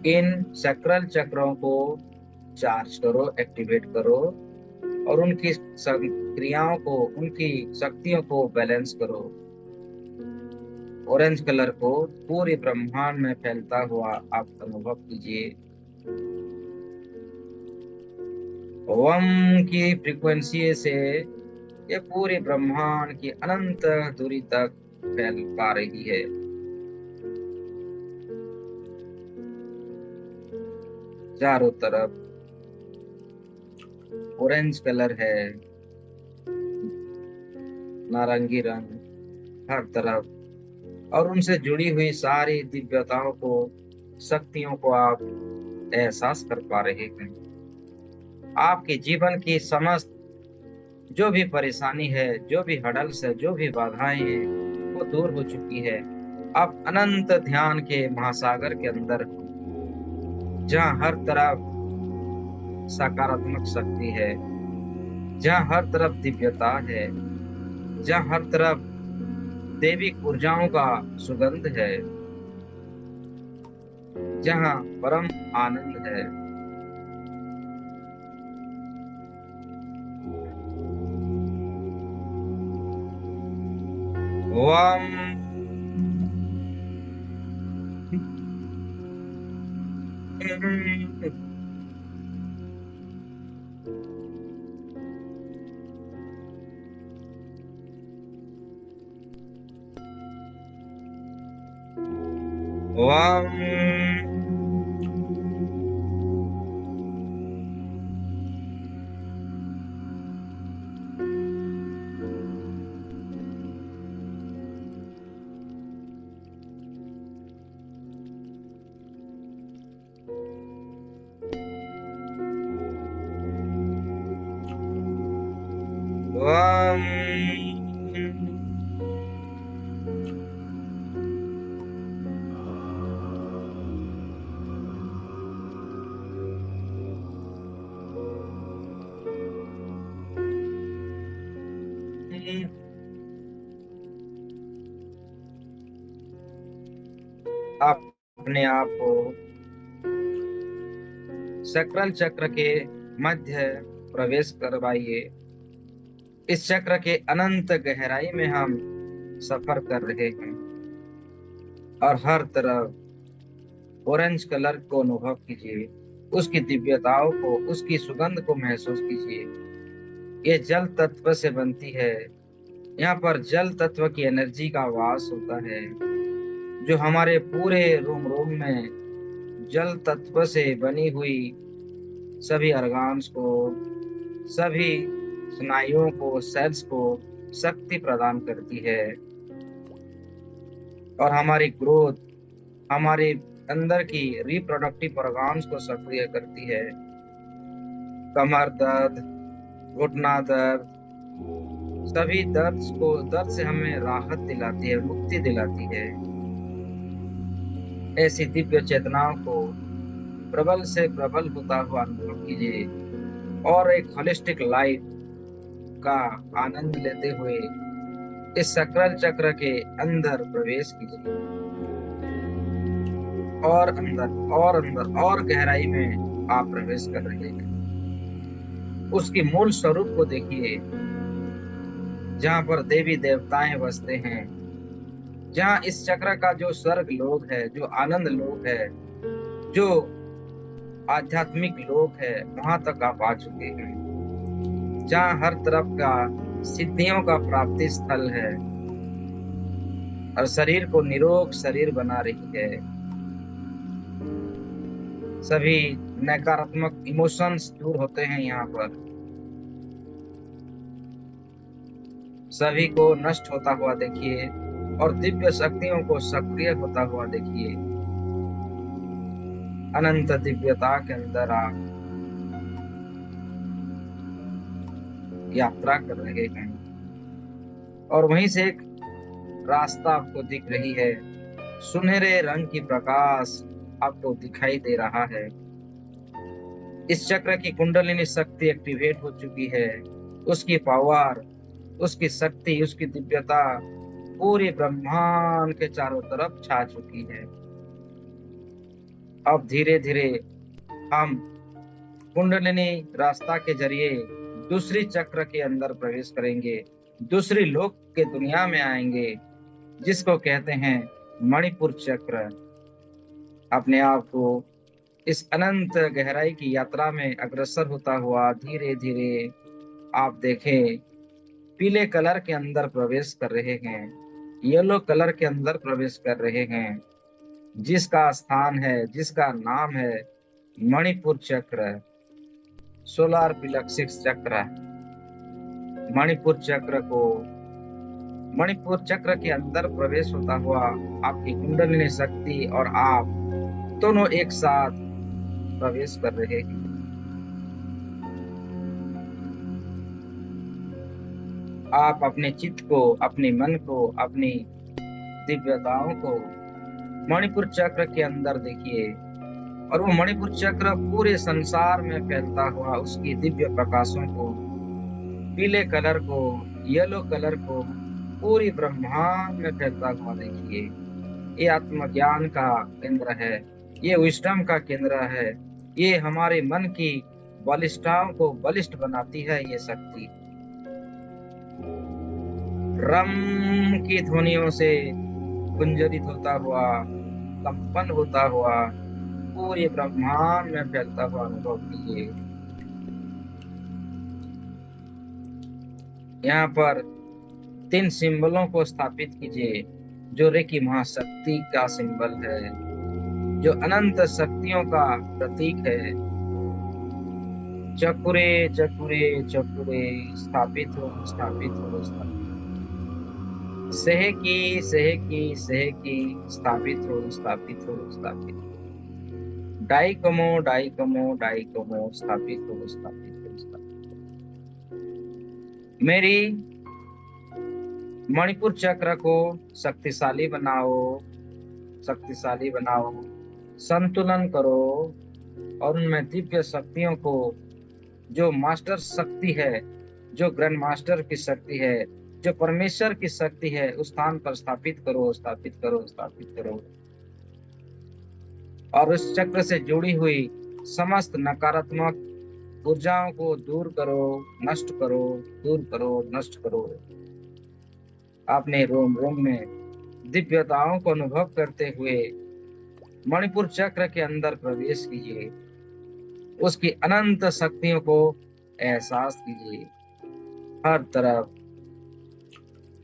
इन सक्राल चक्रों को चार्ज करो, एक्टिवेट करो और उनकी क्रियाओं को, उनकी शक्तियों को बैलेंस करो। ऑरेंज कलर को पूरे ब्रह्मांड में फैलता हुआ आप अनुभव कीजिए। ओम की फ्रीक्वेंसी से ये पूरे ब्रह्मांड की अनंत दूरी तक फैल पा रही है। चारों तरफ ऑरेंज कलर है, नारंगी रंग हर तरफ, और उनसे जुड़ी हुई सारी दिव्यताओं को, शक्तियों को आप एहसास कर पा रहे हैं। आपके जीवन की समस्त जो भी परेशानी है, जो भी हडल्स है, जो भी बाधाएं हैं, वो दूर हो चुकी है। आप अनंत ध्यान के महासागर के अंदर, जहाँ हर तरफ सकारात्मक शक्ति है, जहाँ हर तरफ दिव्यता है, जहाँ हर तरफ देवी ऊर्जाओं का सुगंध है, जहाँ परम आनंद है। ओम ओम ओम आप अपने आप को सक्राल चक्र के मध्य प्रवेश करवाइए। इस चक्र के अनंत गहराई में हम सफर कर रहे हैं और हर तरफ ऑरेंज कलर को अनुभव कीजिए, उसकी दिव्यताओं को, उसकी सुगंध को महसूस कीजिए। ये जल तत्व से बनती है। यहाँ पर जल तत्व की एनर्जी का वास होता है, जो हमारे पूरे रोम रोम में जल तत्व से बनी हुई सभी ऑर्गन्स को, सभी स्नायुओं को, सेल्स को शक्ति प्रदान करती है और हमारी ग्रोथ, हमारे अंदर की रिप्रोडक्टिव ऑर्गन्स को सक्रिय करती है। कमर दर्द, घुटना दर्द, सभी दर्द से हमें राहत दिलाती है, मुक्ति दिलाती है। ऐसी दिव्य चेतनाओं को प्रबल से प्रबल होता हुआ अनुभव कीजिए और एक होलिस्टिक लाइफ का आनंद लेते हुए इस सक्राल चक्र के अंदर प्रवेश कीजिए और अंदर और गहराई में आप प्रवेश कर रहे हैं। उसकी मूल स्वरूप को देखिए, जहाँ पर देवी देवताएं बसते हैं, जहाँ इस चक्र का जो स्वर्ग लोक है, जो आनंद लोक है, जो आध्यात्मिक लोक है, वहां तक आप आ चुके हैं। जहाँ हर तरफ का सिद्धियों का प्राप्ति स्थल है और शरीर को निरोग शरीर बना रही है। सभी नकारात्मक इमोशंस दूर होते हैं यहाँ पर, सभी को नष्ट होता हुआ देखिए और दिव्य शक्तियों को सक्रिय होता हुआ देखिए। अनंत दिव्यता के अंदर आप यात्रा कर रहे हैं, और वहीं से एक रास्ता आपको दिख रही है। सुनहरे रंग की प्रकाश आपको दिखाई दे रहा है। इस चक्र की कुंडलिनी शक्ति एक्टिवेट हो चुकी है। उसकी पावर, उसकी शक्ति, उसकी दिव्यता पूरे ब्रह्मांड के चारों तरफ छा चुकी है। अब धीरे धीरे हम कुंडलिनी रास्ता के जरिए दूसरी चक्र के अंदर प्रवेश करेंगे, दूसरी लोक के दुनिया में आएंगे, जिसको कहते हैं मणिपुर चक्र। अपने आप को इस अनंत गहराई की यात्रा में अग्रसर होता हुआ धीरे धीरे आप देखें, पीले कलर के अंदर प्रवेश कर रहे हैं, येलो कलर के अंदर प्रवेश कर रहे हैं, जिसका स्थान है, जिसका नाम है मणिपुर चक्र, सोलार प्लेक्सिस चक्र। मणिपुर चक्र को, मणिपुर चक्र के अंदर प्रवेश होता हुआ आपकी कुंडलिनी शक्ति और आप दोनों एक साथ प्रवेश कर रहे हैं। आप अपने चित्त को, अपने मन को, अपनी दिव्यताओं को मणिपुर चक्र के अंदर देखिए, और वो मणिपुर चक्र पूरे संसार में फैलता हुआ उसकी दिव्य प्रकाशों को, पीले कलर को, येलो कलर को पूरी ब्रह्मांड में फैलता हुआ देखिए। ये आत्मज्ञान का केंद्र है, ये विस्डम का केंद्र है, ये हमारे मन की बलिष्ठताओं को बलिष्ठ बनाती है। ये शक्ति रम की ध्वनियों से गुंजरित होता हुआ, कंपन होता हुआ पूरे ब्रह्मांड में फैलता हुआ अनुभव कीजिए। यहाँ पर 3 सिंबलों को स्थापित कीजिए, जो रेकी महाशक्ति का सिंबल है, जो अनंत शक्तियों का प्रतीक है। चकुरे चकुरे चकुरे, स्थापित हो, स्थापित हो, स्थापित। सेहकी सेहकी सेहकी, स्थापित हो, स्थापित हो, स्थापित। डाइकोमो डाइकोमो डाइकोमो, स्थापित हो, स्थापित हो, स्थापित। मेरी मणिपुर चक्र को शक्तिशाली बनाओ, शक्तिशाली बनाओ, संतुलन करो, और उनमें दिव्य शक्तियों को, जो मास्टर शक्ति है, जो ग्रैंड मास्टर की शक्ति है, जो परमेश्वर की शक्ति है, उस स्थान पर स्थापित करो, स्थापित करो, स्थापित करो। और उस चक्र से जुड़ी हुई समस्त नकारात्मक ऊर्जाओं को दूर करो, नष्ट करो, दूर करो, नष्ट करो। अपने रोम रोम में दिव्यताओं को अनुभव करते हुए मणिपुर चक्र के अंदर प्रवेश कीजिए, उसकी अनंत शक्तियों को एहसास कीजिए। हर तरफ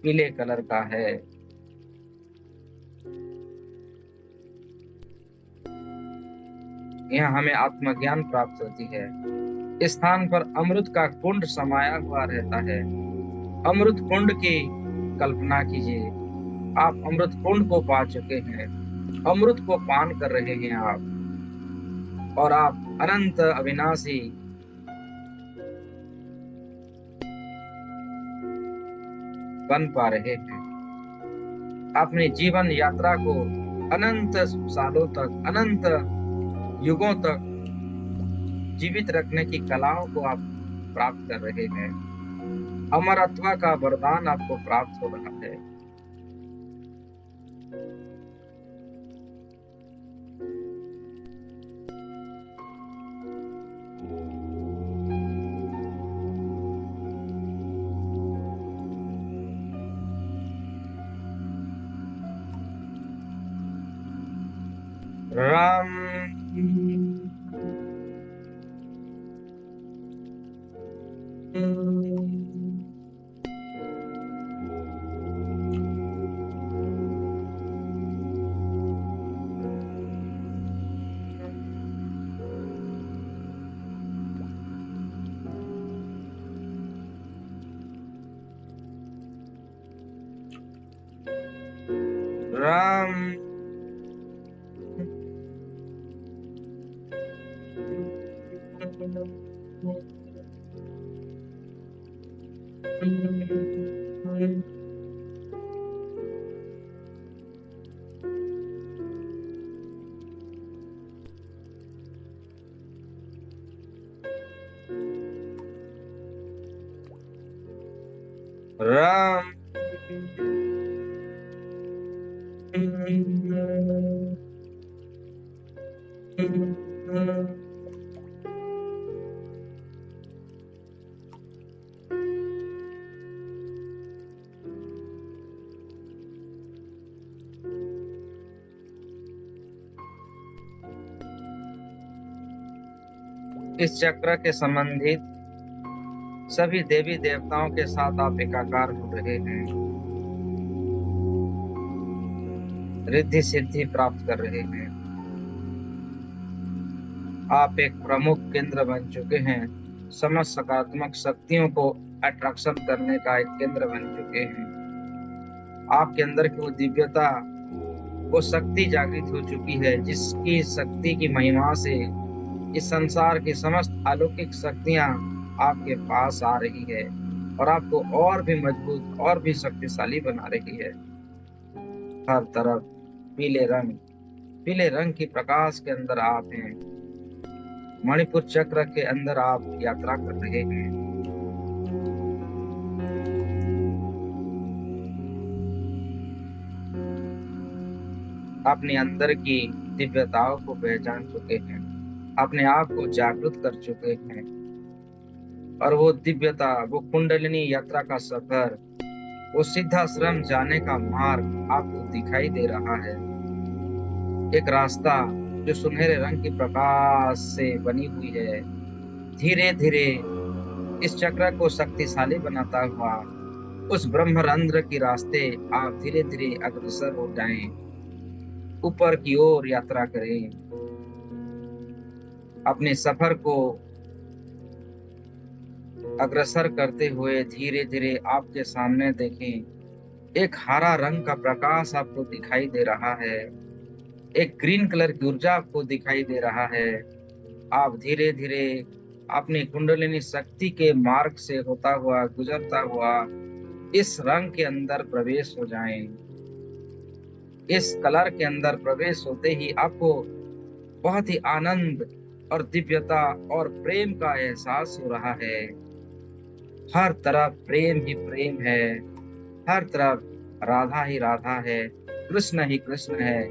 पीले कलर का है। यहाँ हमें आत्मज्ञान प्राप्त होती है। इस स्थान पर अमृत का कुंड समाया हुआ रहता है। अमृत कुंड की कल्पना कीजिए, आप अमृत कुंड को पा चुके हैं, अमृत को पान कर रहे हैं आप, और आप अनंत अविनाशी बन पा रहे हैं। अपनी जीवन यात्रा को अनंत सालों तक, अनंत युगों तक जीवित रखने की कलाओं को आप प्राप्त कर रहे हैं। अमरत्व का वरदान आपको प्राप्त हो रहा है। राम राम राम। इस चक्र के संबंधित सभी देवी देवताओं के साथ आप एकाकार हो रहे हैं, रिद्धि सिद्धि प्राप्त कर रहे हैं। आप एक प्रमुख केंद्र बन चुके हैं, समस्त सकारात्मक शक्तियों को अट्रैक्शन करने का एक केंद्र बन चुके हैं। आपके अंदर की वो दिव्यता, वो शक्ति जागृत हो चुकी है, जिसकी शक्ति की महिमा से इस संसार की समस्त अलौकिक शक्तियां आपके पास आ रही है और आपको और भी मजबूत और भी शक्तिशाली बना रही है। हर तरफ पीले रंग की प्रकाश के अंदर आप हैं। मणिपुर चक्र के अंदर आप यात्रा कर रहे हैं। अपने अंदर की दिव्यताओं को पहचान चुके हैं, अपने आप को जागृत कर चुके हैं और वो दिव्यता, वो कुंडलिनी यात्रा का सफर, वो सिद्धाश्रम जाने का मार्ग आपको दिखाई दे रहा है। एक रास्ता जो सुनहरे रंग की प्रकाश से बनी हुई है, धीरे धीरे इस चक्र को शक्तिशाली बनाता हुआ उस ब्रह्मरंध्र की रास्ते आप धीरे धीरे अग्रसर हो जाएं, ऊपर की ओर यात्रा करें। अपने सफर को अग्रसर करते हुए धीरे धीरे आपके सामने देखें, एक हरा रंग का प्रकाश आपको दिखाई दे रहा है, एक ग्रीन कलर की ऊर्जा आपको दिखाई दे रहा है। आप धीरे धीरे अपनी कुंडलिनी शक्ति के मार्ग से होता हुआ, गुजरता हुआ इस रंग के अंदर प्रवेश हो जाएं। इस कलर के अंदर प्रवेश होते ही आपको बहुत ही आनंद और दिव्यता और प्रेम का एहसास हो रहा है। हर तरफ प्रेम ही प्रेम है, हर तरफ राधा ही राधा है, कृष्ण ही कृष्ण है,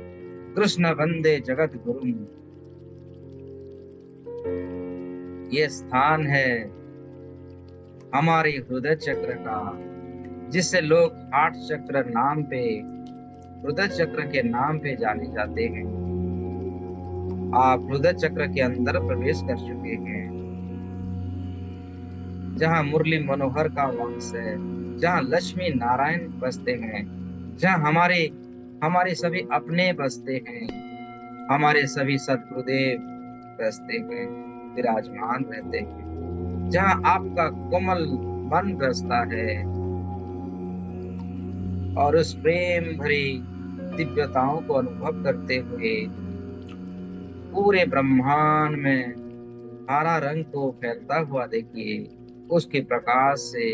कृष्ण वंदे जगत गुरु। ये स्थान है हमारे हृदय चक्र का, जिससे लोग हार्ट चक्र नाम पे, हृदय चक्र के नाम पे जाने जाते हैं। आप हृदय चक्र के अंदर प्रवेश कर चुके हैं, जहाँ मुरली मनोहर का वास है, जहाँ लक्ष्मी नारायण बसते हैं, जहाँ हमारे सभी अपने बसते हैं, हमारे सभी सद्गुरुदेव बसते हैं, विराजमान रहते हैं, जहाँ आपका कोमल मन बसता है और उस प्रेम भरी दिव्यताओं को अनुभव करते हुए पूरे ब्रह्मांड में हरा रंग को फैलता हुआ देखिए। उसके प्रकाश से,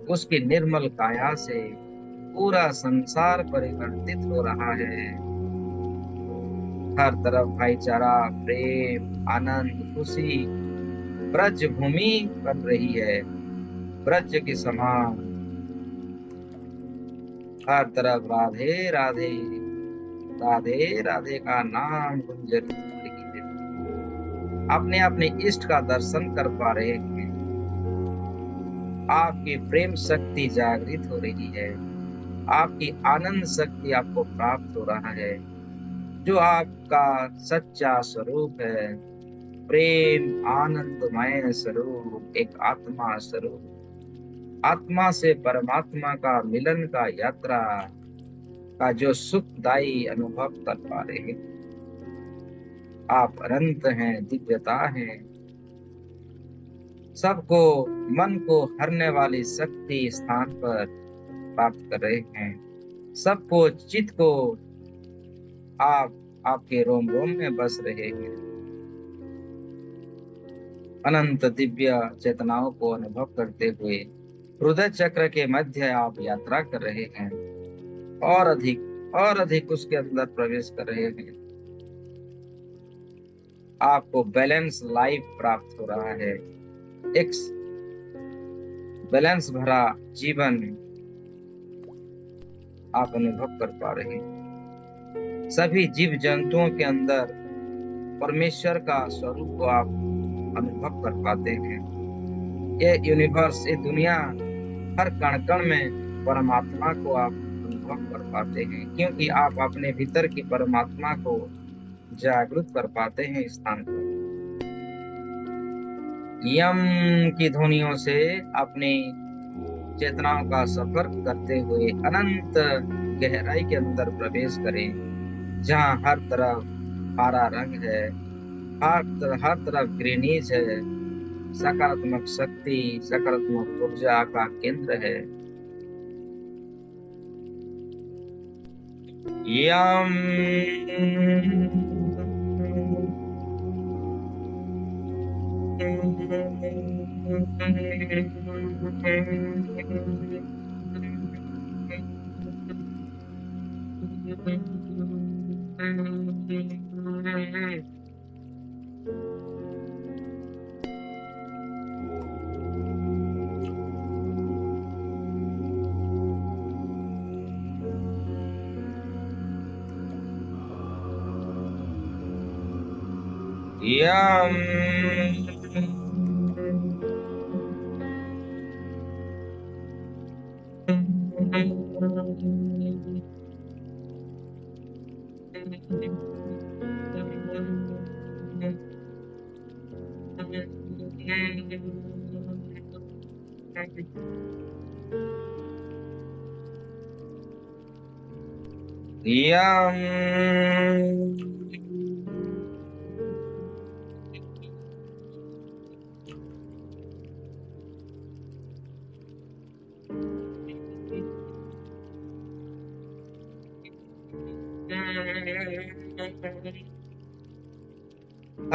उसकी निर्मल काया से पूरा संसार परिवर्तित हो रहा है। हर तरफ भाईचारा, प्रेम, आनंद, खुशी ब्रज भूमि बन रही है, ब्रज के समान। हर तरफ राधे राधे, राधे राधे का नाम गुंजरित हो रही है। अपने अपने इष्ट का दर्शन कर पा रहे हैं। आपकी प्रेम शक्ति जागृत हो रही है, आपकी आनंद शक्ति आपको प्राप्त हो रहा है, जो आपका सच्चा स्वरूप है, प्रेम आनंदमय स्वरूप, एक आत्मा स्वरूप, आत्मा से परमात्मा का मिलन का यात्रा का जो सुखदायी अनुभव कर पा रहे हैं। आप अनंत हैं, दिव्यता हैं, सबको मन को हरने वाली शक्ति स्थान पर प्राप्त कर रहे हैं। सबको चित्त को आपके रोम रोम में बस रहे हैं। अनंत दिव्य चेतनाओं को अनुभव करते हुए हृदय चक्र के मध्य आप यात्रा कर रहे हैं और अधिक उसके अंदर प्रवेश कर रहे हैं। आपको बैलेंस लाइफ प्राप्त हो रहा है, एक बैलेंस भरा जीवन आप अनुभव कर पा रहे हैं। सभी जीव जंतुओं के अंदर परमेश्वर का स्वरूप को आप अनुभव कर पाते हैं। ये यूनिवर्स, ये दुनिया, हर कण कण में परमात्मा को आप अनुभव कर पाते हैं, क्योंकि आप अपने भीतर की परमात्मा को जागृत कर पाते हैं इस स्थान पर। यम की ध्वनियों से अपनी चेतनाओं का सफर करते हुए अनंत गहराई के अंदर प्रवेश करें, जहाँ हर तरफ हरा रंग है, हर तरफ ग्रीनीज है, सकारात्मक शक्ति, सकारात्मक ऊर्जा का केंद्र है। यम यम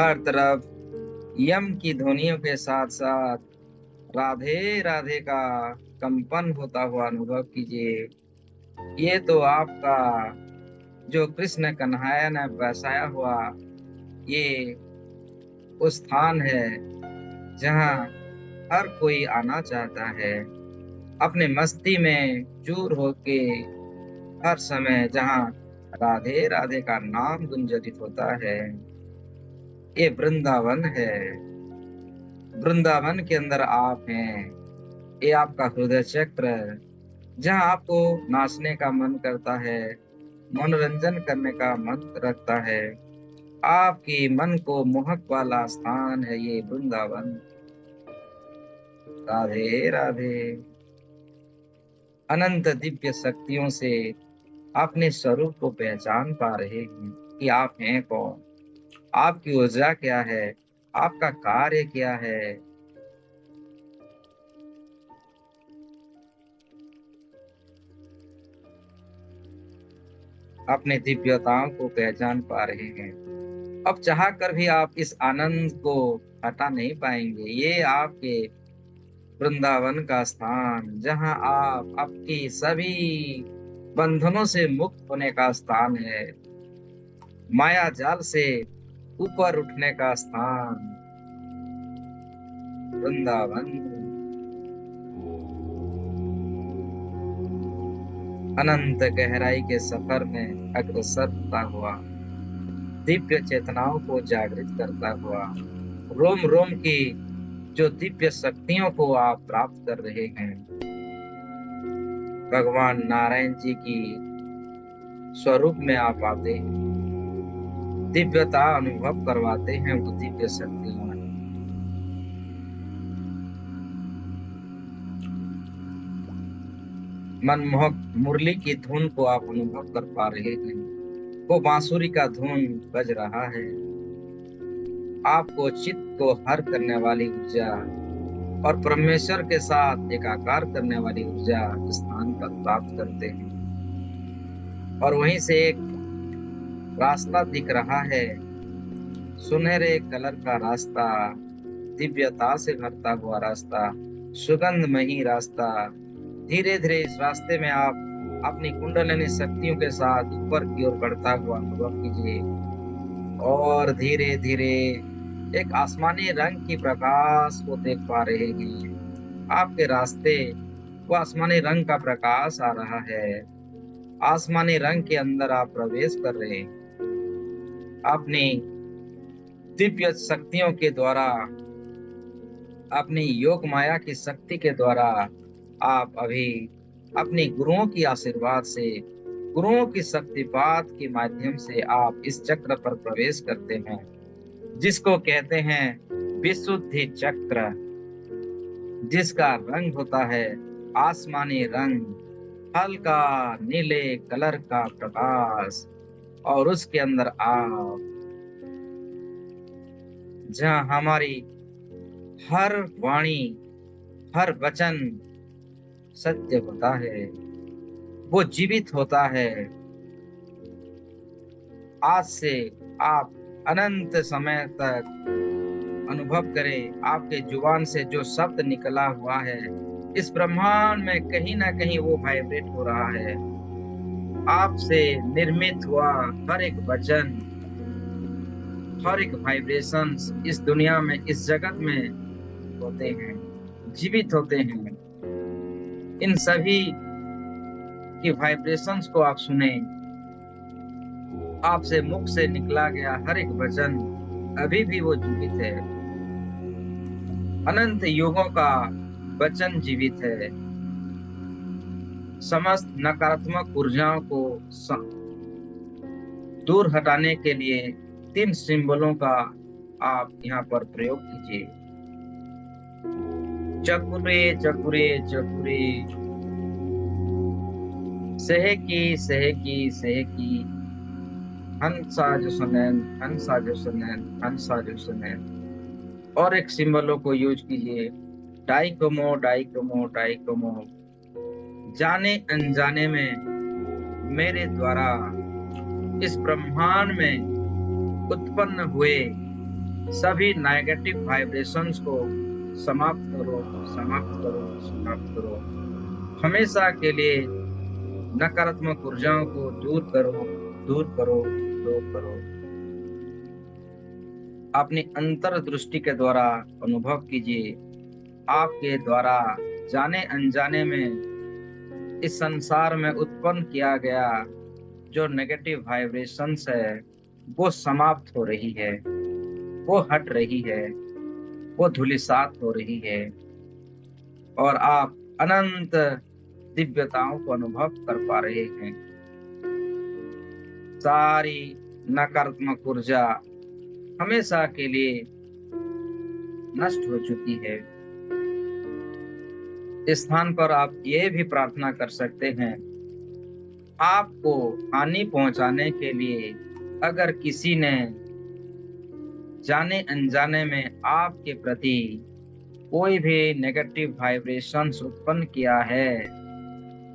हर तरफ यम की ध्वनियों के साथ साथ राधे राधे का कंपन होता हुआ अनुभव कीजिए। ये तो आपका जो कृष्ण कन्हैया ने बसाया हुआ ये उस स्थान है जहाँ हर कोई आना चाहता है, अपने मस्ती में चूर होके हर समय जहाँ राधे राधे का नाम गुंजरित होता है। ये वृंदावन है, वृंदावन के अंदर आप हैं। ये आपका हृदय चक्र, जहाँ आपको नाचने का मन करता है, मनोरंजन करने का मन रखता है, आपकी मन को मोहक वाला स्थान है ये वृंदावन। राधे राधे। अनंत दिव्य शक्तियों से अपने स्वरूप को पहचान पा रहे हैं कि आप हैं कौन, आपकी ऊर्जा क्या है, आपका कार्य क्या है। अपने दिव्यताओं को पहचान पा रहे हैं। अब चाह कर भी आप इस आनंद को हटा नहीं पाएंगे। ये आपके वृंदावन का स्थान, जहां आप आपकी सभी बंधनों से मुक्त होने का स्थान है, माया जाल से ऊपर उठने का स्थान वृंदावन। अनंत गहराई के सफर में अग्रसर होता हुआ, दिव्य चेतनाओं को जागृत करता हुआ, रोम रोम की जो दिव्य शक्तियों को आप प्राप्त कर रहे हैं, भगवान नारायण जी की स्वरूप में आप आते हैं, दिव्यता अनुभव करवाते हैं वो दिव्य शक्तियों में। मनमोहक मुरली की धुन को आप अनुभव कर पा रहे हैं। वो बांसुरी का धुन बज रहा है। आपको चित्त को हर करने वाली ऊर्जा और परमेश्वर के साथ एकाकार करने वाली ऊर्जा स्थान पर प्राप्त करते हैं। और वहीं से एक रास्ता दिख रहा है, सुनहरे कलर का रास्ता, दिव्यता से भरता हुआ रास्ता, सुगंधमयी रास्ता। धीरे धीरे इस रास्ते में आप अपनी कुंडलिनी शक्तियों के साथ ऊपर की ओर बढ़ता हुआ अनुभव कीजिए और धीरे धीरे एक आसमानी रंग की प्रकाश को देख पा रहे हैं। आपके रास्ते वो आसमानी रंग का प्रकाश आ रहा है। आसमानी रंग के अंदर आप प्रवेश कर रहे हैं। अपनी दिव्य शक्तियों के द्वारा, अपनी योग माया की शक्ति के द्वारा आप अभी अपनी गुरुओं की आशीर्वाद से, गुरुओं की शक्तिपात के माध्यम से आप इस चक्र पर प्रवेश करते हैं, जिसको कहते हैं विशुद्धि चक्र, जिसका रंग होता है आसमानी रंग, हल्का नीले कलर का प्रकाश। और उसके अंदर आप, जहां हमारी हर वाणी, हर वचन सत्य होता है, वो जीवित होता है। आज से आप अनंत समय तक अनुभव करें, आपके जुबान से जो शब्द निकला हुआ है, इस ब्रह्मांड में कहीं ना कहीं वो वाइब्रेट हो रहा है। आपसे निर्मित हुआ हर एक वचन, हर एक वाइब्रेशंस इस दुनिया में, इस जगत में होते हैं, जीवित होते हैं। इन सभी की वाइब्रेशंस को आप सुने। आपसे मुख से निकला गया हर एक वचन अभी भी वो जीवित है। अनंत युगों का वचन जीवित है। समस्त नकारात्मक ऊर्जाओं को दूर हटाने के लिए 3 सिंबलों का आप यहाँ पर प्रयोग कीजिए। चकुरे चकुरे चकुरे, सेहकी सेहकी सेहकी, हंसा जो सुनैन, हंसा जो सुनैन, हंसा जो सुनैन। और एक सिंबलों को यूज कीजिए, डाइकोमो डाइकोमो डाइकोमो। जाने अनजाने में मेरे द्वारा इस ब्रह्मांड में उत्पन्न हुए सभी नेगेटिव वाइब्रेशंस को समाप्त करो, समाप्त करो, समाप्त करो। हमेशा के लिए नकारात्मक ऊर्जाओं को दूर करो, दूर करो, दूर करो। अपनी अंतर्दृष्टि के द्वारा अनुभव कीजिए, आपके द्वारा जाने अनजाने में इस संसार में उत्पन्न किया गया जो नेगेटिव वाइब्रेशंस है, वो समाप्त हो रही है, वो हट रही है, वो धूलिसात हो रही है और आप अनंत दिव्यताओं को अनुभव कर पा रहे हैं। सारी नकारात्मक ऊर्जा हमेशा के लिए नष्ट हो चुकी है। इस स्थान पर आप ये भी प्रार्थना कर सकते हैं, आपको हानि पहुंचाने के लिए अगर किसी ने जाने अनजाने में आपके प्रति कोई भी नेगेटिव वाइब्रेशंस उत्पन्न किया है,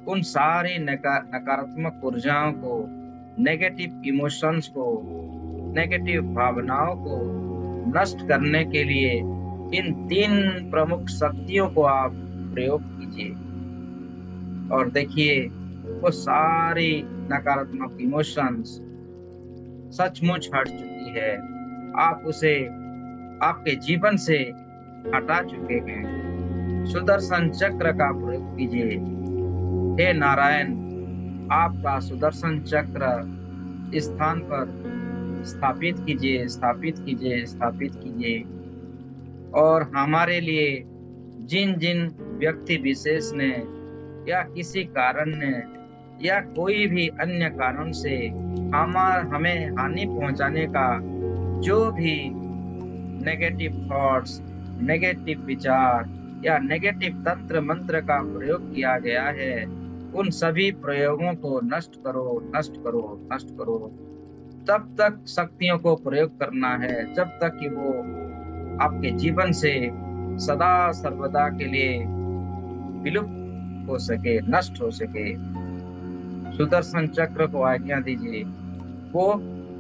उन सारी नकारात्मक ऊर्जाओं को, नेगेटिव इमोशंस को, नेगेटिव भावनाओं को नष्ट करने के लिए इन 3 प्रमुख शक्तियों को आप प्रयोग कीजिए और देखिए वो सारी नकारात्मक इमोशंस सचमुच हट चुकी है। आप उसे आपके जीवन से हटा चुके हैं। सुदर्शन चक्र का प्रयोग कीजिए। हे नारायण, आपका सुदर्शन चक्र इस स्थान पर स्थापित कीजिए, स्थापित कीजिए, स्थापित कीजिए। और हमारे लिए जिन जिन व्यक्ति विशेष ने या किसी कारण ने या कोई भी अन्य कारण से हमें हानि पहुंचाने का जो भी नेगेटिव थॉट्स, नेगेटिव विचार या नेगेटिव तंत्र मंत्र का प्रयोग किया गया है, उन सभी प्रयोगों को नष्ट करो, नष्ट करो, नष्ट करो। तब तक शक्तियों को प्रयोग करना है जब तक कि वो आपके जीवन से सदा सर्वदा के लिए विलुप्त हो सके, नष्ट हो सके। सुदर्शन चक्र को आज्ञा दीजिए, वो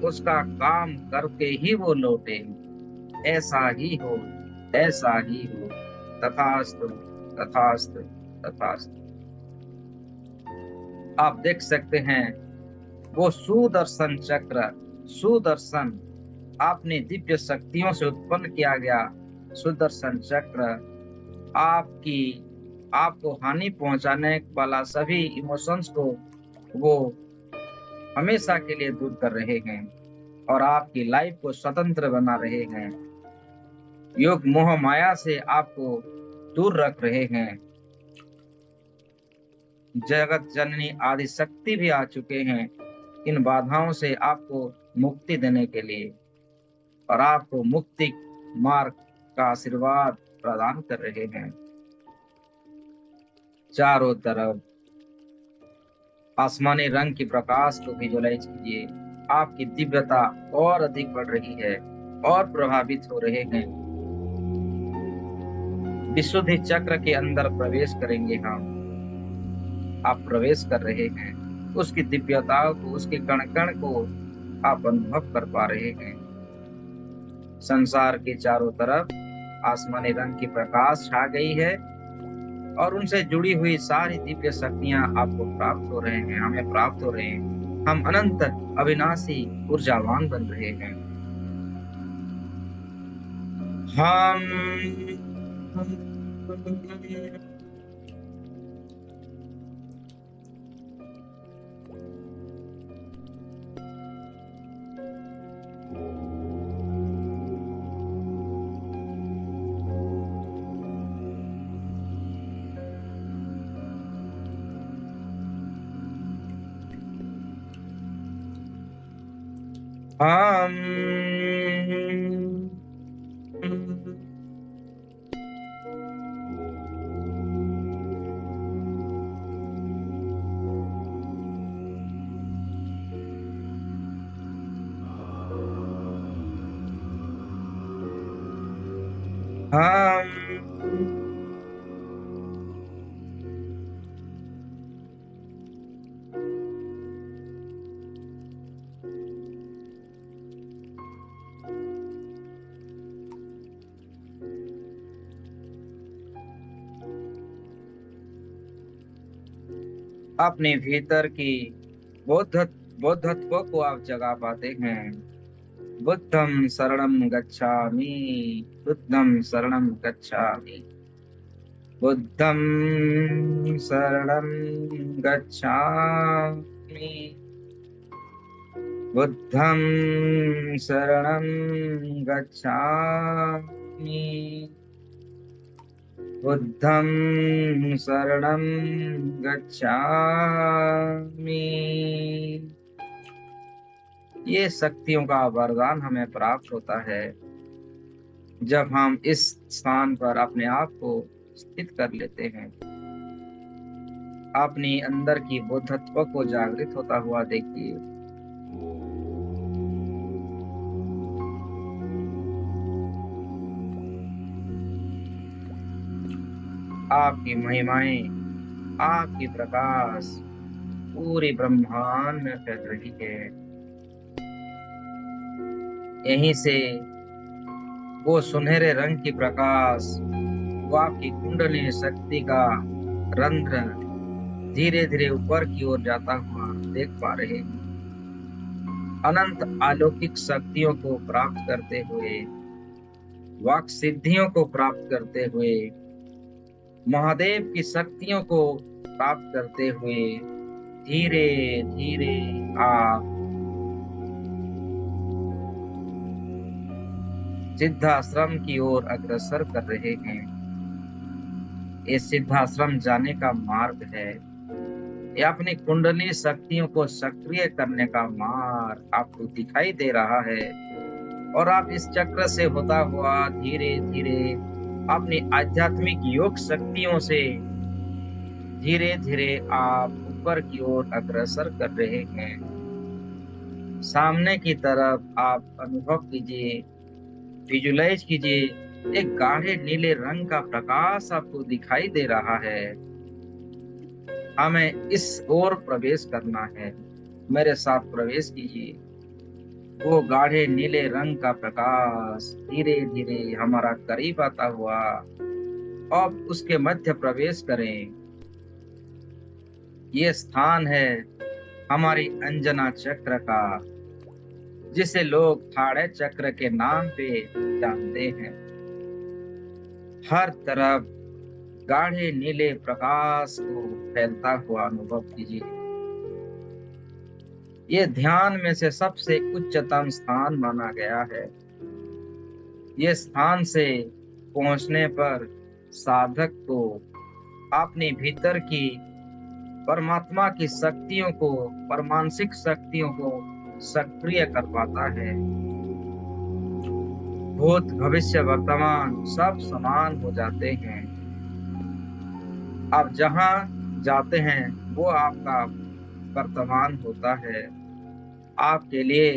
उसका काम करके ही वो लौटे। ऐसा ही हो, ऐसा ही हो। तथास्तु, तथास्तु, तथास्तु। आप देख सकते हैं वो सुदर्शन चक्र, सुदर्शन आपने दिव्य शक्तियों से उत्पन्न किया गया सुदर्शन चक्र आपकी आपको हानि पहुंचाने वाला सभी इमोशंस को वो हमेशा के लिए दूर कर रहे हैं और आपकी लाइफ को स्वतंत्र बना रहे हैं। योग मोह माया से आपको दूर रख रहे हैं। जगत जननी आदि शक्ति भी आ चुके हैं इन बाधाओं से आपको मुक्ति देने के लिए और आपको मुक्ति मार्ग का आशीर्वाद प्रदान कर रहे हैं। चारों तरफ आसमानी रंग की प्रकाश को विजुअलाइज कीजिए। आपकी दिव्यता और अधिक बढ़ रही है और प्रभावित हो रहे हैं। विशुद्धि चक्र के अंदर प्रवेश करेंगे हम। आप प्रवेश कर रहे हैं, उसकी दिव्यता को, उसके कण कण को आप अनुभव कर पा रहे हैं। संसार के चारों तरफ आसमानी रंग की प्रकाश छा गई है और उनसे जुड़ी हुई सारी दिव्य शक्तियां आपको प्राप्त हो रहे हैं, हमें प्राप्त हो रहे हैं। हम अनंत अविनाशी ऊर्जावान बन रहे हैं। हम अपने भीतर की बौद्धत्व को आप जगा पाते हैं। बुद्धं शरणं गच्छामि, बुद्धं शरणं गच्छामि, बुद्धं शरणं गच्छामि, बुद्धं शरणं गच्छामि, बुद्धं शरणं गच्छामि। ये शक्तियों का वरदान हमें प्राप्त होता है जब हम इस स्थान पर अपने आप को स्थित कर लेते हैं। अपनी अंदर की बुद्धत्व को जागृत होता हुआ देखिए। आपकी महिमाएं, आपकी प्रकाश पूरे ब्रह्मांड में फैल रही है। यहीं से वो सुनहरे रंग की प्रकाश, वो आपकी कुंडली शक्ति का रंध्र धीरे धीरे ऊपर की ओर जाता हुआ देख पा रहे हैं। अनंत अलौकिक शक्तियों को प्राप्त करते हुए, वाक सिद्धियों को प्राप्त करते हुए, महादेव की शक्तियों को प्राप्त करते हुए धीरे धीरे आप सिद्धाश्रम की ओर अग्रसर कर रहे हैं। ये सिद्धाश्रम जाने का मार्ग है। ये अपनी कुंडली शक्तियों को सक्रिय करने का मार्ग आपको दिखाई दे रहा है और आप इस चक्र से होता हुआ धीरे धीरे अपनी आध्यात्मिक योग शक्तियों से धीरे धीरे आप ऊपर की ओर अग्रसर कर रहे हैं। सामने की तरफ आप अनुभव कीजिए, विजुलाइज कीजिए, एक गाढ़े नीले रंग का प्रकाश आपको दिखाई दे रहा है। हमें इस ओर प्रवेश करना है। मेरे साथ प्रवेश कीजिए। वो गाढ़े नीले रंग का प्रकाश धीरे धीरे हमारा करीब आता हुआ अब उसके मध्य प्रवेश करें। ये स्थान है हमारी अंजना चक्र का, जिसे लोग थाड़े चक्र के नाम पे जानते हैं। हर तरफ गाढ़े नीले प्रकाश को फैलता हुआ अनुभव कीजिए। ये ध्यान में से सबसे उच्चतम स्थान माना गया है। ये स्थान से पहुंचने पर साधक को अपने भीतर की परमात्मा की शक्तियों को, परमांशिक शक्तियों को सक्रिय कर पाता है। भूत भविष्य वर्तमान सब समान हो जाते हैं। आप जहां जाते हैं वो आपका वर्तमान होता है। आपके लिए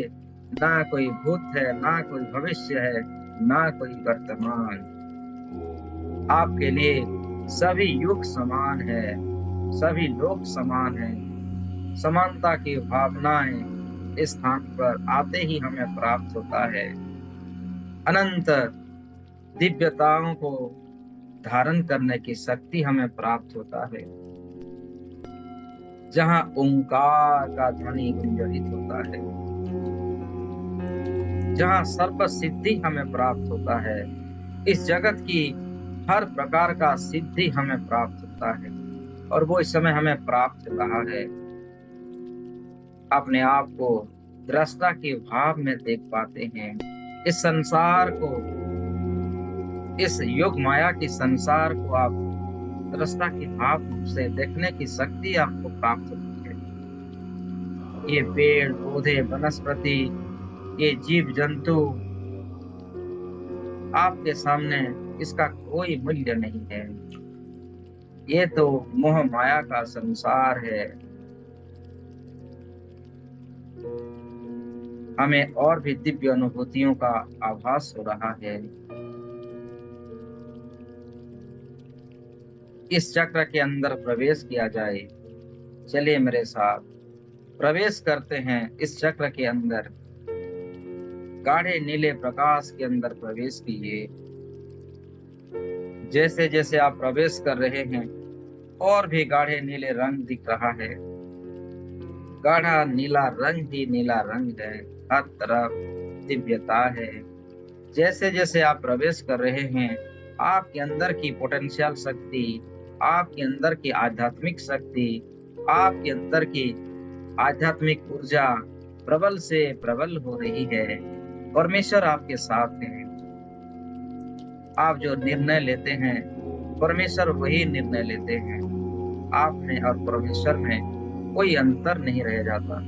ना कोई भूत है, ना कोई भविष्य है, ना कोई वर्तमान। आपके लिए सभी युग समान है, सभी लोग समान हैं। समानता की भावनाएं इस स्थान पर आते ही हमें प्राप्त होता है। अनंत दिव्यताओं को धारण करने की शक्ति हमें प्राप्त होता है। जहां ओंकार का ध्वनि गुंजरित होता है, जहां सर्व सिद्धि हमें प्राप्त होता है। इस जगत की हर प्रकार का सिद्धि हमें प्राप्त होता है और वो इस समय हमें प्राप्त हो रहा है। अपने आप को दृष्टा के भाव में देख पाते हैं। इस संसार को, इस योग माया के संसार को आप दृष्टा के भाव से देखने की शक्ति आपको प्राप्त होती है। ये पेड़ पौधे वनस्पति, ये जीव जंतु, आपके सामने इसका कोई मूल्य नहीं है। ये तो मोह माया का संसार है। हमें और भी दिव्य अनुभूतियों का आभास हो रहा है। इस चक्र के अंदर प्रवेश किया जाए। चलिए मेरे साथ प्रवेश करते हैं इस चक्र के अंदर। गाढ़े नीले प्रकाश के अंदर प्रवेश कीजिए। जैसे जैसे आप प्रवेश कर रहे हैं और भी गाढ़े नीले रंग दिख रहा है। गाढ़ा नीला रंग ही नीला रंग है, हर तरफ दिव्यता है। जैसे जैसे आप प्रवेश कर रहे हैं, आपके अंदर की पोटेंशियल शक्ति, आपके अंदर की आध्यात्मिक शक्ति, आपके अंदर की आध्यात्मिक ऊर्जा प्रबल से प्रबल हो रही है। परमेश्वर आपके साथ है। आप जो निर्णय लेते हैं, परमेश्वर वही निर्णय लेते हैं। आप में और परमेश्वर में कोई अंतर नहीं रह जाता।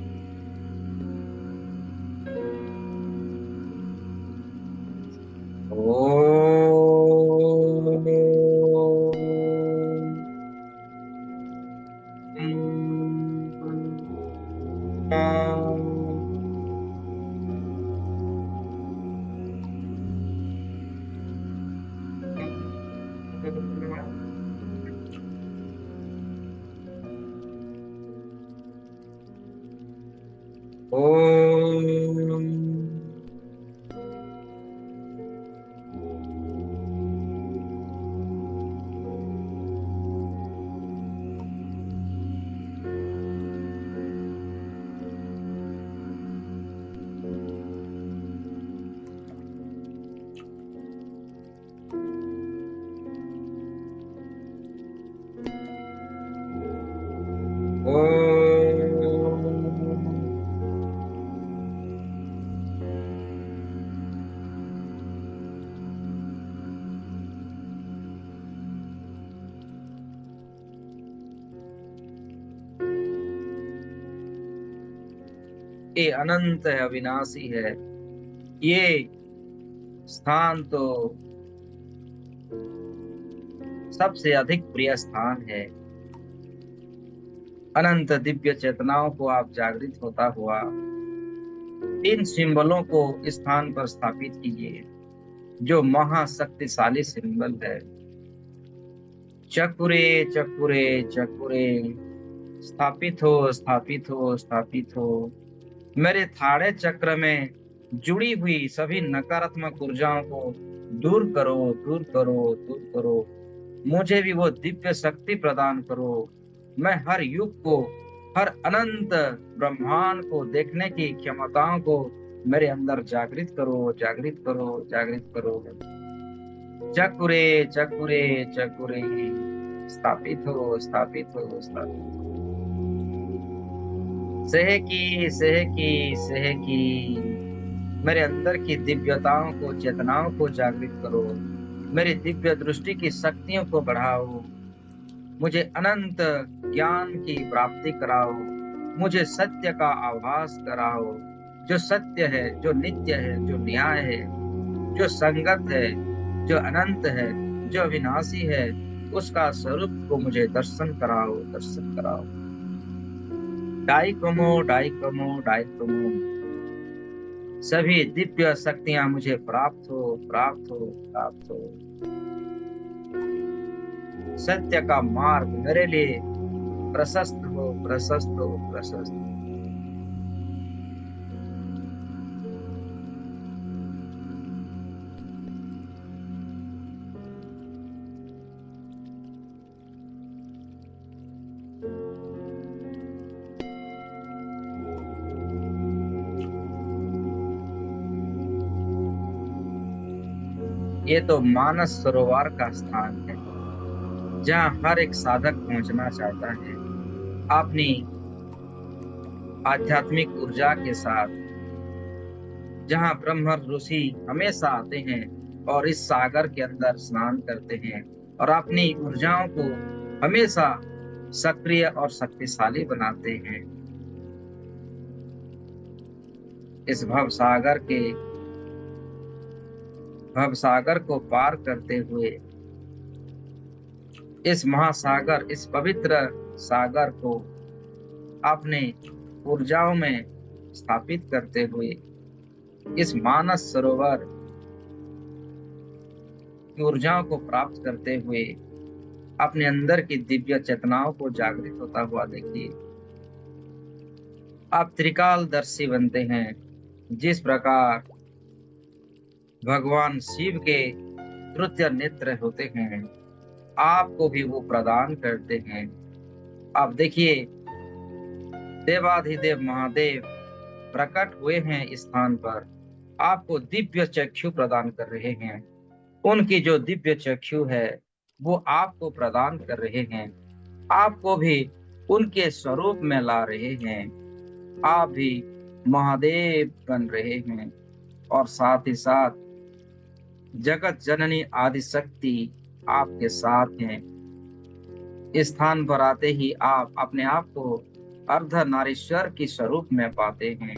ये अनंत है, अविनाशी है। ये स्थान तो सबसे अधिक प्रिय स्थान है। अनंत दिव्य चेतनाओं को आप जागृत होता हुआ इन सिंबलों को स्थान पर स्थापित कीजिए, जो महाशक्तिशाली सिंबल है। चकुरे चकुरे चकुरे, स्थापित हो, स्थापित हो, स्थापित हो। मेरे थाड़े चक्र में जुड़ी हुई सभी नकारात्मक ऊर्जाओं को दूर करो, दूर करो, दूर करो। मुझे भी वो दिव्य शक्ति प्रदान करो। मैं हर युग को, हर अनंत ब्रह्मांड को देखने की क्षमताओं को मेरे अंदर जागृत करो, जागृत करो, जागृत करो। चकुरे चकुरे चकुरे, स्थापित हो, स्थापित हो, स्थापित। सहकी सहकी सहकी, मेरे अंदर की दिव्यताओं को, चेतनाओं को जागृत करो। मेरी दिव्य दृष्टि की शक्तियों को बढ़ाओ। मुझे अनंत ज्ञान की प्राप्ति कराओ। मुझे सत्य का आभास कराओ। जो सत्य है, जो नित्य है, जो न्याय है, जो संगत है, जो अनंत है, जो अविनाशी है, उसका स्वरूप को मुझे दर्शन कराओ, दर्शन कराओ। डाइकोमो डाइकोमो डाइकोमो, सभी दिव्य शक्तियां मुझे प्राप्त हो, प्राप्त हो, प्राप्त हो। सत्य का मार्ग मेरे लिए प्रशस्त हो, प्रशस्त हो, प्रशस्त। ये तो मानस सरोवर का स्थान है, जहाँ हर एक साधक पहुंचना चाहता है अपनी आध्यात्मिक ऊर्जा के साथ। जहाँ ब्रह्म ऋषि हमेशा आते हैं और इस सागर के अंदर स्नान करते हैं और अपनी ऊर्जाओं को हमेशा सक्रिय और शक्तिशाली बनाते हैं। इस भवसागर को पार करते हुए, इस महासागर, इस पवित्र सागर को अपने ऊर्जाओं में स्थापित करते हुए, इस मानस सरोवर की ऊर्जाओं को प्राप्त करते हुए, अपने अंदर की दिव्य चेतनाओं को जागृत होता हुआ देखिए। आप त्रिकालदर्शी बनते हैं। जिस प्रकार भगवान शिव के तृतीय नेत्र होते हैं, आपको भी वो प्रदान करते हैं। आप देखिए, देवाधिदेव महादेव प्रकट हुए हैं इस स्थान पर, आपको दिव्य चक्षु प्रदान कर रहे हैं। उनकी जो दिव्य चक्षु है वो आपको प्रदान कर रहे हैं, आपको भी उनके स्वरूप में ला रहे हैं। आप भी महादेव बन रहे हैं और साथ ही साथ जगत जननी आदि शक्ति आपके साथ हैं। इस स्थान पर आते ही आप अपने आप को अर्धनारीश्वर की स्वरूप में पाते हैं,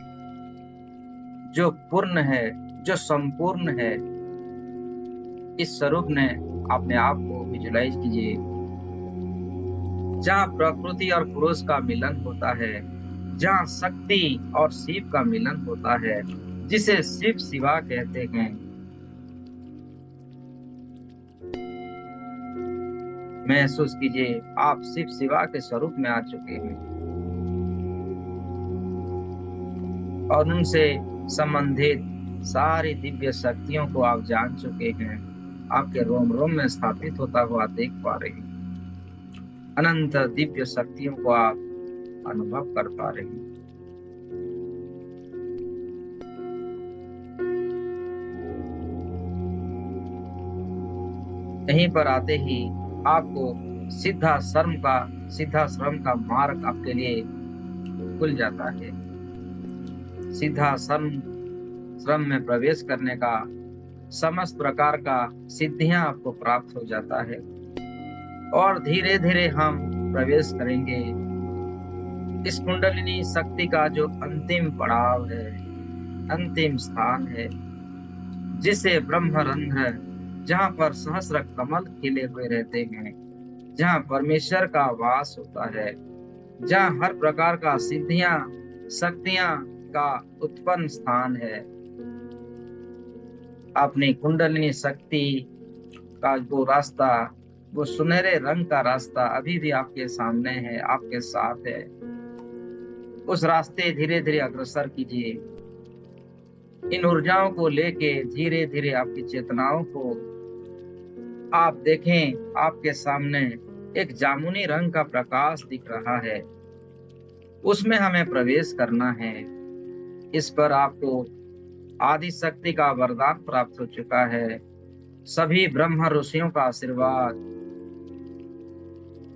जो पूर्ण है, जो संपूर्ण है। इस स्वरूप ने अपने आप को विजुलाइज कीजिए, जहाँ प्रकृति और पुरुष का मिलन होता है, जहाँ शक्ति और शिव का मिलन होता है, जिसे शिव शिवा कहते हैं। महसूस कीजिए, आप शिव शिवा के स्वरूप में आ चुके हैं और उनसे संबंधित सारी दिव्य शक्तियों को आप जान चुके हैं। आपके रोम रोम में स्थापित होता हुआ देख पा रहे हैं। अनंत दिव्य शक्तियों को आप अनुभव कर पा रहे हैं। यहीं पर आते ही आपको सिद्धाश्रम का मार्ग आपके लिए खुल जाता है। सिद्धाश्रम में प्रवेश करने का समस्त प्रकार का सिद्धियां आपको प्राप्त हो जाता है और धीरे धीरे हम प्रवेश करेंगे इस कुंडलिनी शक्ति का जो अंतिम पड़ाव है, अंतिम स्थान है, जिसे ब्रह्मरंध्र, जहाँ पर सहस्र कमल खिले हुए रहते हैं, जहाँ परमेश्वर का वास होता है, जहाँ हर प्रकार का सिद्धियां शक्तियां का उत्पन्न स्थान है। अपनी कुंडलिनी शक्ति का वो रास्ता, वो सुनहरे रंग का रास्ता अभी भी आपके सामने है, आपके साथ है। उस रास्ते धीरे धीरे अग्रसर कीजिए। इन ऊर्जाओं को लेके धीरे धीरे आपकी चेतनाओं को आप देखें, आपके सामने एक जामुनी रंग का प्रकाश दिख रहा है, उसमें हमें प्रवेश करना है। इस पर आपको आदि शक्ति का वरदान प्राप्त हो चुका है, सभी ब्रह्म ऋषियों का आशीर्वाद,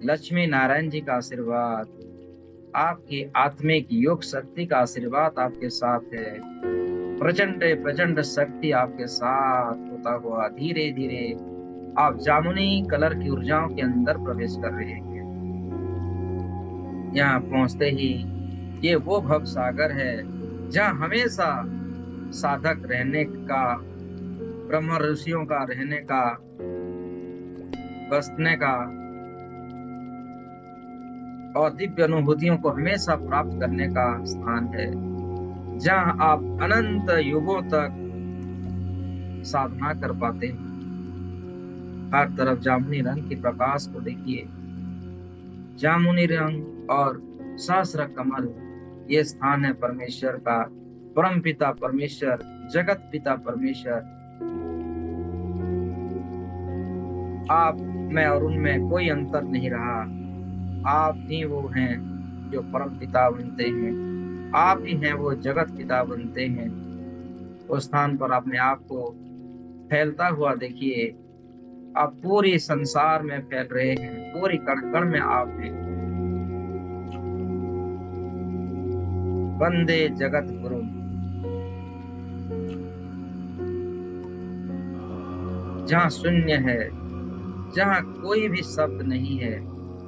लक्ष्मी नारायण जी का आशीर्वाद, आपकी आत्मिक योग शक्ति का आशीर्वाद आपके साथ है। प्रचंड प्रचंड शक्ति आपके साथ होता हुआ धीरे धीरे आप जामुनी कलर की ऊर्जाओं के अंदर प्रवेश कर रहे हैं। यहाँ पहुंचते ही ये वो भव सागर है जहाँ हमेशा साधक रहने का, ब्रह्म ऋषियों का रहने का, बसने का और दिव्य अनुभूतियों को हमेशा प्राप्त करने का स्थान है, जहाँ आप अनंत युगों तक साधना कर पाते हैं। हर तरफ जामुनी रंग के प्रकाश को देखिए, जामुनी रंग और सहस्र कमल, ये स्थान है परमेश्वर का, परम पिता परमेश्वर, जगत पिता परमेश्वर। आप में और उनमें कोई अंतर नहीं रहा, आप ही वो हैं जो परम पिता बनते हैं, आप ही हैं वो जगत पिता बनते हैं। उस स्थान पर अपने आप को फैलता हुआ देखिए, आप पूरी संसार में फैल रहे हैं, पूरी कण कण में आप हैं। वंदे जगत गुरु। जहाँ शून्य है, जहाँ कोई भी शब्द नहीं है,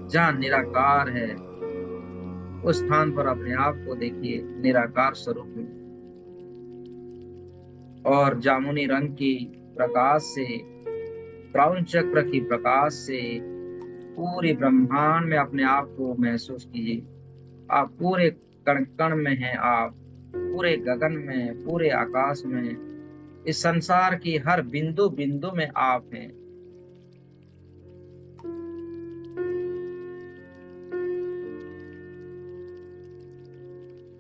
जहाँ निराकार है, उस स्थान पर अपने आप को देखिए निराकार स्वरूप में। और जामुनी रंग की प्रकाश से, क्राउन चक्र की प्रकाश से पूरी ब्रह्मांड में अपने आप को महसूस कीजिए। आप पूरे कण कण में हैं, आप पूरे गगन में, पूरे आकाश में, इस संसार की हर बिंदु बिंदु में आप हैं।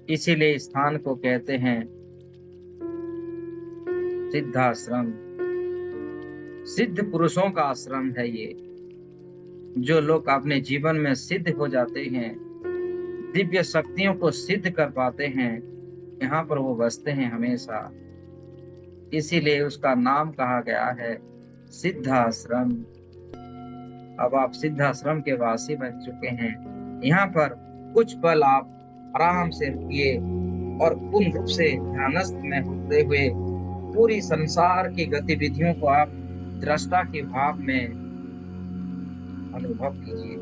इसीलिए स्थान को कहते हैं सिद्धाश्रम। सिद्ध पुरुषों का आश्रम है ये। जो लोग अपने जीवन में सिद्ध हो जाते हैं, दिव्य शक्तियों को सिद्ध कर पाते हैं, यहाँ पर वो बसते हैं हमेशा। इसीलिए उसका नाम कहा गया है सिद्धाश्रम। अब आप सिद्धाश्रम के वासी बन चुके हैं। यहाँ पर कुछ पल आप आराम से रुकिए और पूर्ण रूप से ध्यानस्थ में होते हुए पूरी संसार की गतिविधियों को आप दृष्टा के भाव में अनुभव कीजिए।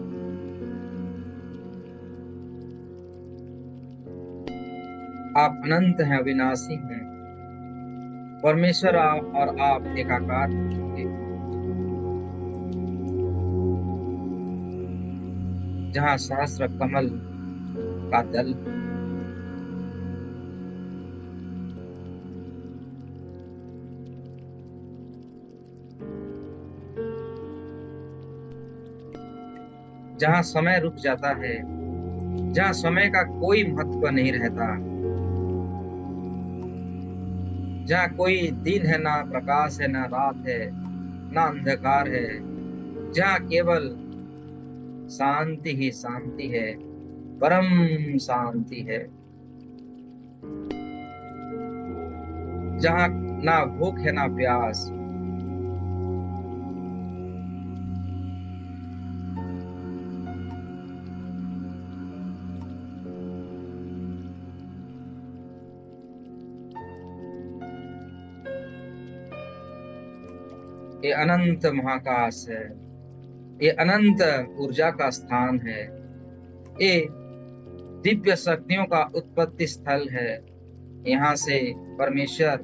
आप अनंत हैं, अविनाशी हैं। परमेश्वर आप और आप एकाकार हो चुके, जहाँ सहस्र कमल का दल, जहाँ समय रुक जाता है, जहाँ समय का कोई महत्व नहीं रहता, जहाँ कोई दिन है ना प्रकाश है, ना रात है, ना अंधकार है, जहाँ केवल शांति ही शांति है, परम शांति है, जहाँ ना भूख है ना प्यास, ये अनंत महाकाश है, ये अनंत ऊर्जा का स्थान है, ये दिव्य शक्तियों का उत्पत्ति स्थल है। यहाँ से परमेश्वर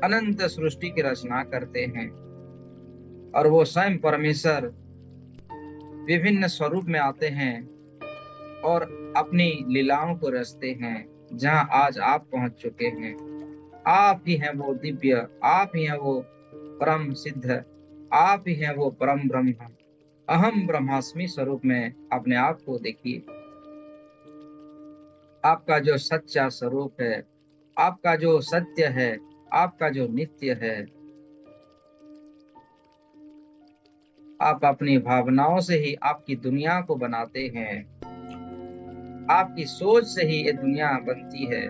अनंत सृष्टि की रचना करते हैं और वो स्वयं परमेश्वर विभिन्न स्वरूप में आते हैं और अपनी लीलाओं को रचते हैं। जहाँ आज आप पहुंच चुके हैं, आप ही हैं वो दिव्य, आप ही हैं वो परम सिद्ध, आप ही हैं वो परम ब्रह्म। अहम ब्रह्मास्मि स्वरूप में अपने आप को देखिए। आपका जो सच्चा स्वरूप है, आपका जो सत्य है, आपका जो नित्य है, आप अपनी भावनाओं से ही आपकी दुनिया को बनाते हैं। आपकी सोच से ही ये दुनिया बनती है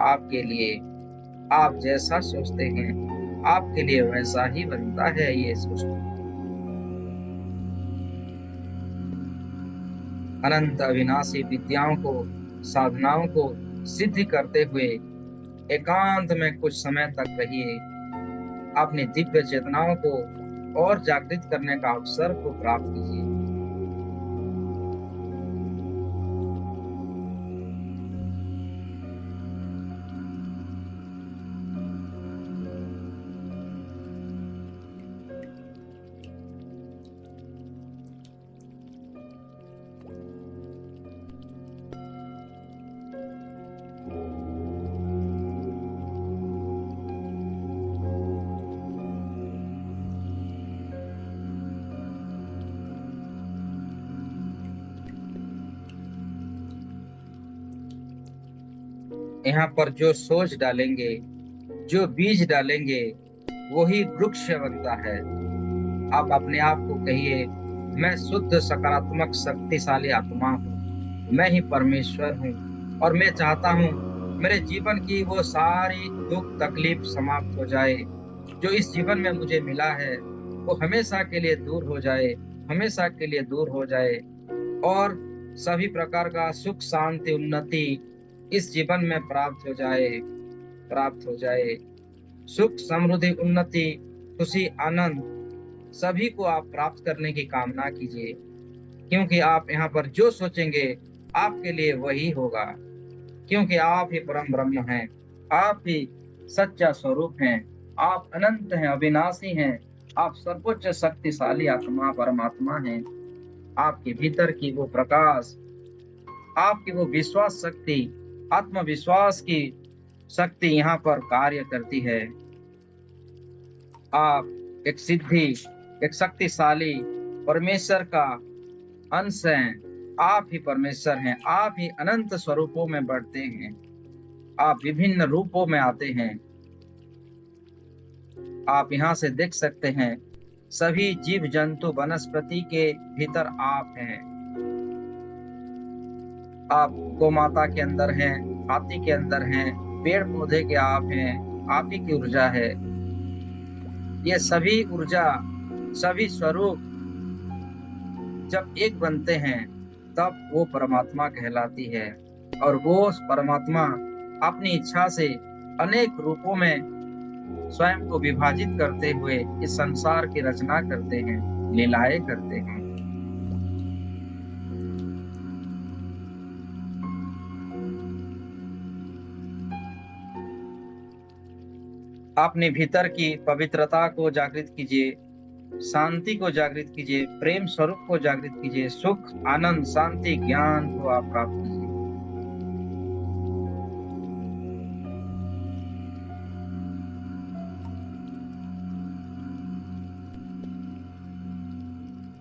आपके लिए। आप जैसा सोचते हैं आपके लिए वैसा ही बनता है ये सृष्टि। अनंत अविनाशी विद्याओं को, साधनाओं को सिद्ध करते हुए एकांत में कुछ समय तक रहिए। अपनी दिव्य चेतनाओं को और जागृत करने का अवसर को प्राप्त कीजिए। यहाँ पर जो सोच डालेंगे, जो बीज डालेंगे, वही वृक्ष बनता है। आप अपने आप को कहिए, मैं शुद्ध सकारात्मक शक्तिशाली आत्मा हूँ, मैं ही परमेश्वर हूँ और मैं चाहता हूँ मेरे जीवन की वो सारी दुख तकलीफ समाप्त हो जाए। जो इस जीवन में मुझे मिला है वो हमेशा के लिए दूर हो जाए, हमेशा के लिए दूर हो जाए और सभी प्रकार का सुख शांति उन्नति इस जीवन में प्राप्त हो जाए, प्राप्त हो जाए। सुख समृद्धि उन्नति खुशी आनंद सभी को आप प्राप्त करने की कामना कीजिए, क्योंकि आप यहाँ पर जो सोचेंगे आपके लिए वही होगा। क्योंकि आप ही परम ब्रह्म हैं, आप ही सच्चा स्वरूप हैं, आप अनंत हैं, अविनाशी हैं, आप सर्वोच्च शक्तिशाली आत्मा परमात्मा हैं। आपके भीतर की वो प्रकाश, आपकी वो विश्वास शक्ति, आत्मविश्वास की शक्ति यहाँ पर कार्य करती है। आप एक सिद्धि, एक शक्तिशाली परमेश्वर का अंश हैं। आप ही परमेश्वर हैं, आप ही अनंत स्वरूपों में बढ़ते हैं, आप विभिन्न रूपों में आते हैं। आप यहाँ से देख सकते हैं सभी जीव जंतु वनस्पति के भीतर आप हैं। आप गौ माता के अंदर हैं, हाथी के अंदर हैं, पेड़ पौधे के आप हैं, आप ही की ऊर्जा है। ये सभी ऊर्जा, सभी स्वरूप जब एक बनते हैं तब वो परमात्मा कहलाती है। और वो परमात्मा अपनी इच्छा से अनेक रूपों में स्वयं को विभाजित करते हुए इस संसार की रचना करते हैं, लीलाएं करते हैं। अपने भीतर की पवित्रता को जागृत कीजिए, शांति को जागृत कीजिए, प्रेम स्वरूप को जागृत कीजिए, सुख आनंद शांति ज्ञान को आप प्राप्त कीजिए।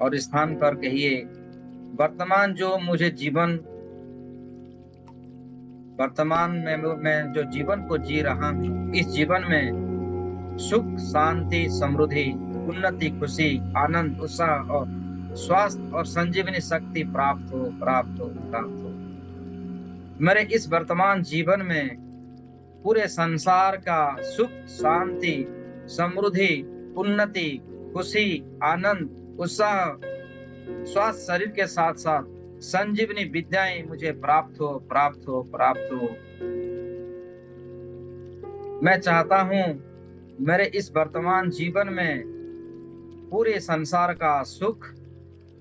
और स्थान पर कहिए, वर्तमान जो मुझे जीवन, वर्तमान में मैं जो जीवन को जी रहा हूँ, इस जीवन में सुख शांति समृद्धि उन्नति खुशी आनंद उत्साह और स्वास्थ्य और संजीवनी शक्ति प्राप्त हो, प्राप्त हो, प्राप्त हो। मेरे इस वर्तमान जीवन में पूरे संसार का सुख शांति समृद्धि उन्नति खुशी आनंद उत्साह स्वास्थ्य शरीर के साथ साथ संजीवनी विद्याएं मुझे प्राप्त हो, प्राप्त हो, प्राप्त हो। मैं चाहता हूं मेरे इस वर्तमान जीवन में पूरे संसार का सुख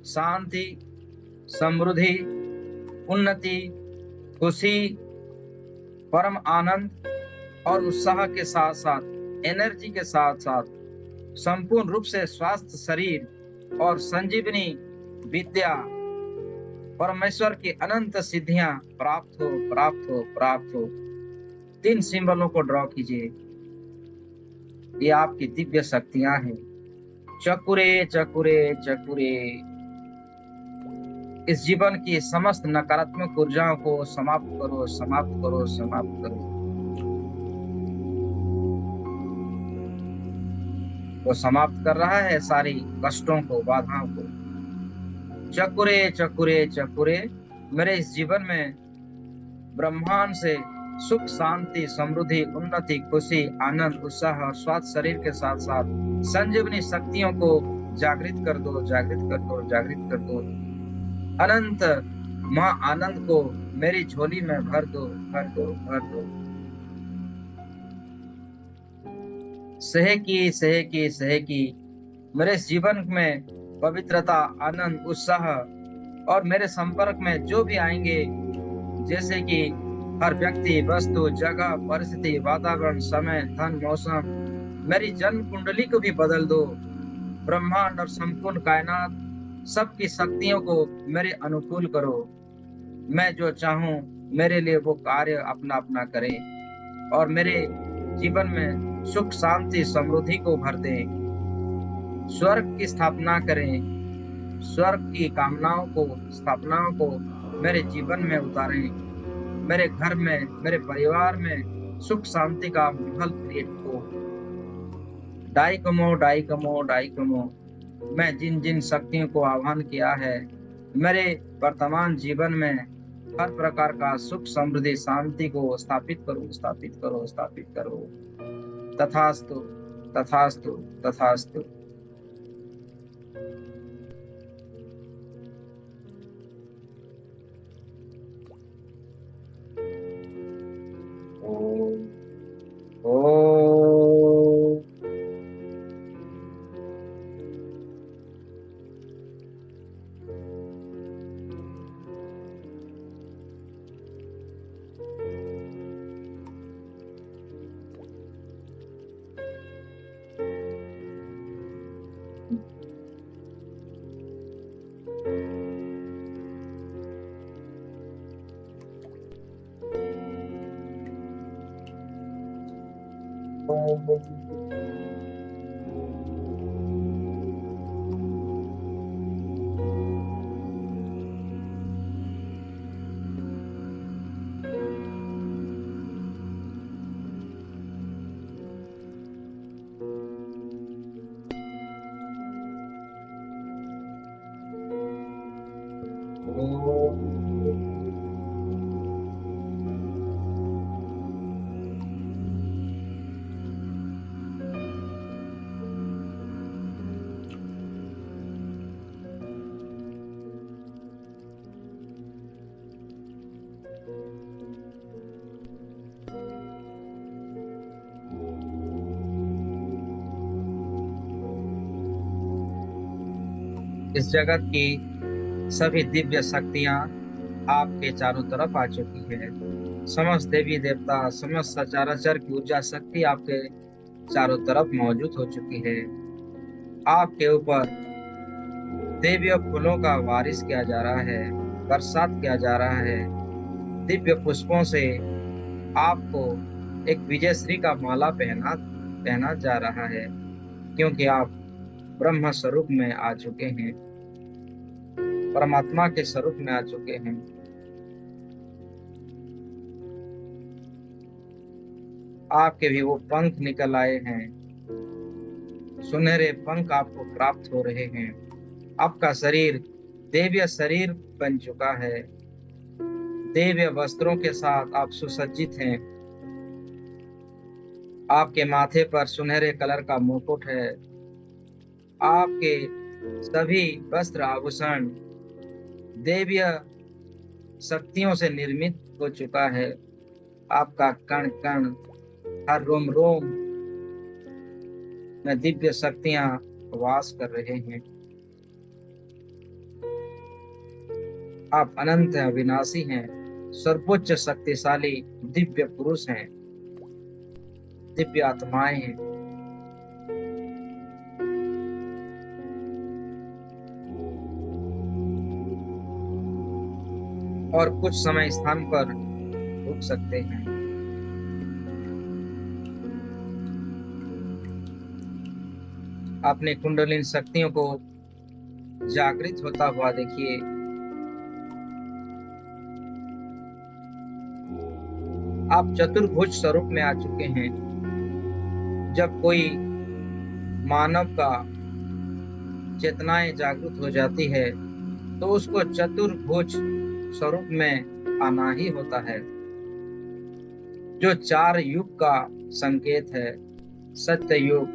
शांति समृद्धि उन्नति खुशी परम आनंद और उत्साह के साथ साथ एनर्जी के साथ साथ संपूर्ण रूप से स्वास्थ्य शरीर और संजीवनी विद्या परमेश्वर की अनंत सिद्धियां प्राप्त हो, प्राप्त हो, प्राप्त हो। 3 सिंबलों को ड्रॉ कीजिए। ये आपकी दिव्य शक्तियां हैं। चकुरे चकुरे चकुरे इस जीवन की समस्त नकारात्मक ऊर्जाओं को समाप्त करो, समाप्त करो, समाप्त करो। वो समाप्त कर रहा है सारी कष्टों को, बाधाओं को। चकुरे चकुरे चकुरे, मेरे इस जीवन में ब्रह्मांड से सुख शांति समृद्धि उन्नति खुशी आनंद उत्साह और स्वास्थ्य शरीर के साथ साथ संजीवनी शक्तियों को जागृत कर दो, जागृत कर दो, जागृत कर दो। अनंत माँ आनंद को मेरी झोली में भर दो, भर दो, भर दो। सहेकी सहेकी सहेकी, मेरे इस जीवन में पवित्रता आनंद उत्साह और मेरे संपर्क में जो भी आएंगे, जैसे कि हर व्यक्ति वस्तु जगह परिस्थिति वातावरण समय धन मौसम, मेरी जन्म कुंडली को भी बदल दो। ब्रह्मांड और संपूर्ण कायनात सबकी शक्तियों को मेरे अनुकूल करो। मैं जो चाहूं मेरे लिए वो कार्य अपना अपना करे और मेरे जीवन में सुख शांति समृद्धि को भर दे। स्वर्ग की स्थापना करें, स्वर्ग की कामनाओं को स्थापनाओं को मेरे जीवन में उतारें। मेरे घर में मेरे परिवार में सुख शांति का माहौल क्रिएट हो। डाई कमो डाई कमो डाई कमो, मैं जिन जिन शक्तियों को आह्वान किया है मेरे वर्तमान जीवन में हर प्रकार का सुख समृद्धि शांति को स्थापित करो, स्थापित करो, स्थापित करो। तथास्तु तथास्तु तथास्तु। ओम ओम। इस जगत की सभी दिव्य शक्तियां आपके चारों तरफ आ चुकी है। समस्त देवी देवता समस्त सचराचर की ऊर्जा शक्ति आपके चारों तरफ मौजूद हो चुकी है। आपके ऊपर दिव्य फूलों का वारिस किया जा रहा है, बरसात किया जा रहा है। दिव्य पुष्पों से आपको एक विजयश्री का माला पहना पहना जा रहा है, क्योंकि आप ब्रह्म स्वरूप में आ चुके हैं, परमात्मा के स्वरूप में आ चुके हैं। आपके भी वो पंख निकल आए हैं, सुनहरे पंख आपको प्राप्त हो रहे हैं। आपका शरीर दिव्य शरीर बन चुका है, दिव्य वस्त्रों के साथ आप सुसज्जित हैं। आपके माथे पर सुनहरे कलर का मुकुट है। आपके सभी वस्त्र आभूषण दिव्य शक्तियों से निर्मित हो चुका है। आपका कण कण हर रोम रोम में दिव्य शक्तियां वास कर रहे हैं। आप अनंत हैं, अविनाशी हैं, सर्वोच्च शक्तिशाली दिव्य पुरुष हैं, दिव्य आत्माएं हैं। और कुछ समय स्थान पर रुक सकते हैं। अपने कुंडलिनी शक्तियों को जागृत होता हुआ देखिए। आप चतुर्भुज स्वरूप में आ चुके हैं। जब कोई मानव का चेतनाएं जागृत हो जाती है तो उसको चतुर्भुज स्वरूप में आना ही होता है, जो 4 युग का संकेत है: सत्य युग,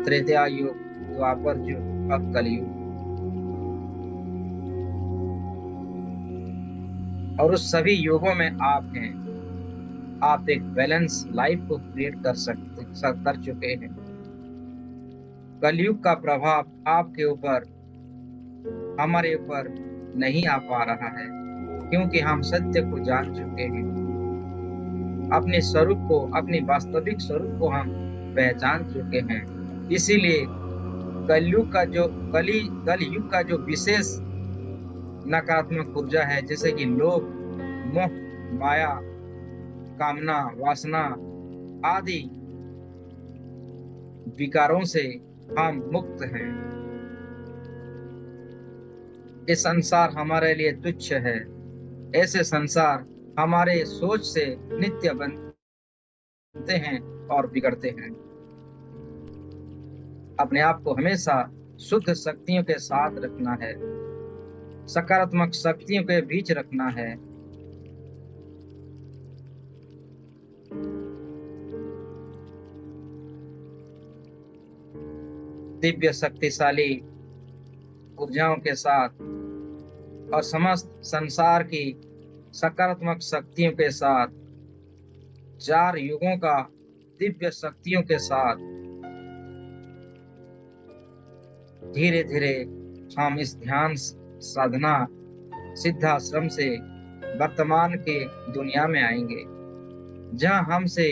त्रेता युग, द्वापर युग और कलयुग। और उस सभी युगों में आप हैं। आप एक बैलेंस लाइफ को क्रिएट कर चुके हैं। कलयुग का प्रभाव आपके ऊपर, हमारे ऊपर नहीं आ पा रहा है, क्योंकि हम सत्य को जान चुके हैं। अपने स्वरूप को, अपनी वास्तविक स्वरूप को हम पहचान चुके हैं। इसीलिए कलयुग का जो विशेष नकारात्मक ऊर्जा है, जैसे कि लोभ, मोह, माया, कामना, वासना आदि विकारों से हम मुक्त हैं। ये संसार हमारे लिए तुच्छ है। ऐसे संसार हमारे सोच से नित्य बनते हैं और बिगड़ते हैं। अपने आप को हमेशा शुद्ध शक्तियों के साथ रखना है, सकारात्मक शक्तियों के बीच रखना है। दिव्य शक्तिशाली ऊर्जाओं के साथ और समस्त संसार की सकारात्मक शक्तियों के साथ, 4 युगों का दिव्य शक्तियों के साथ धीरे धीरे हम इस ध्यान साधना सिद्धाश्रम से वर्तमान के दुनिया में आएंगे, जहां हमसे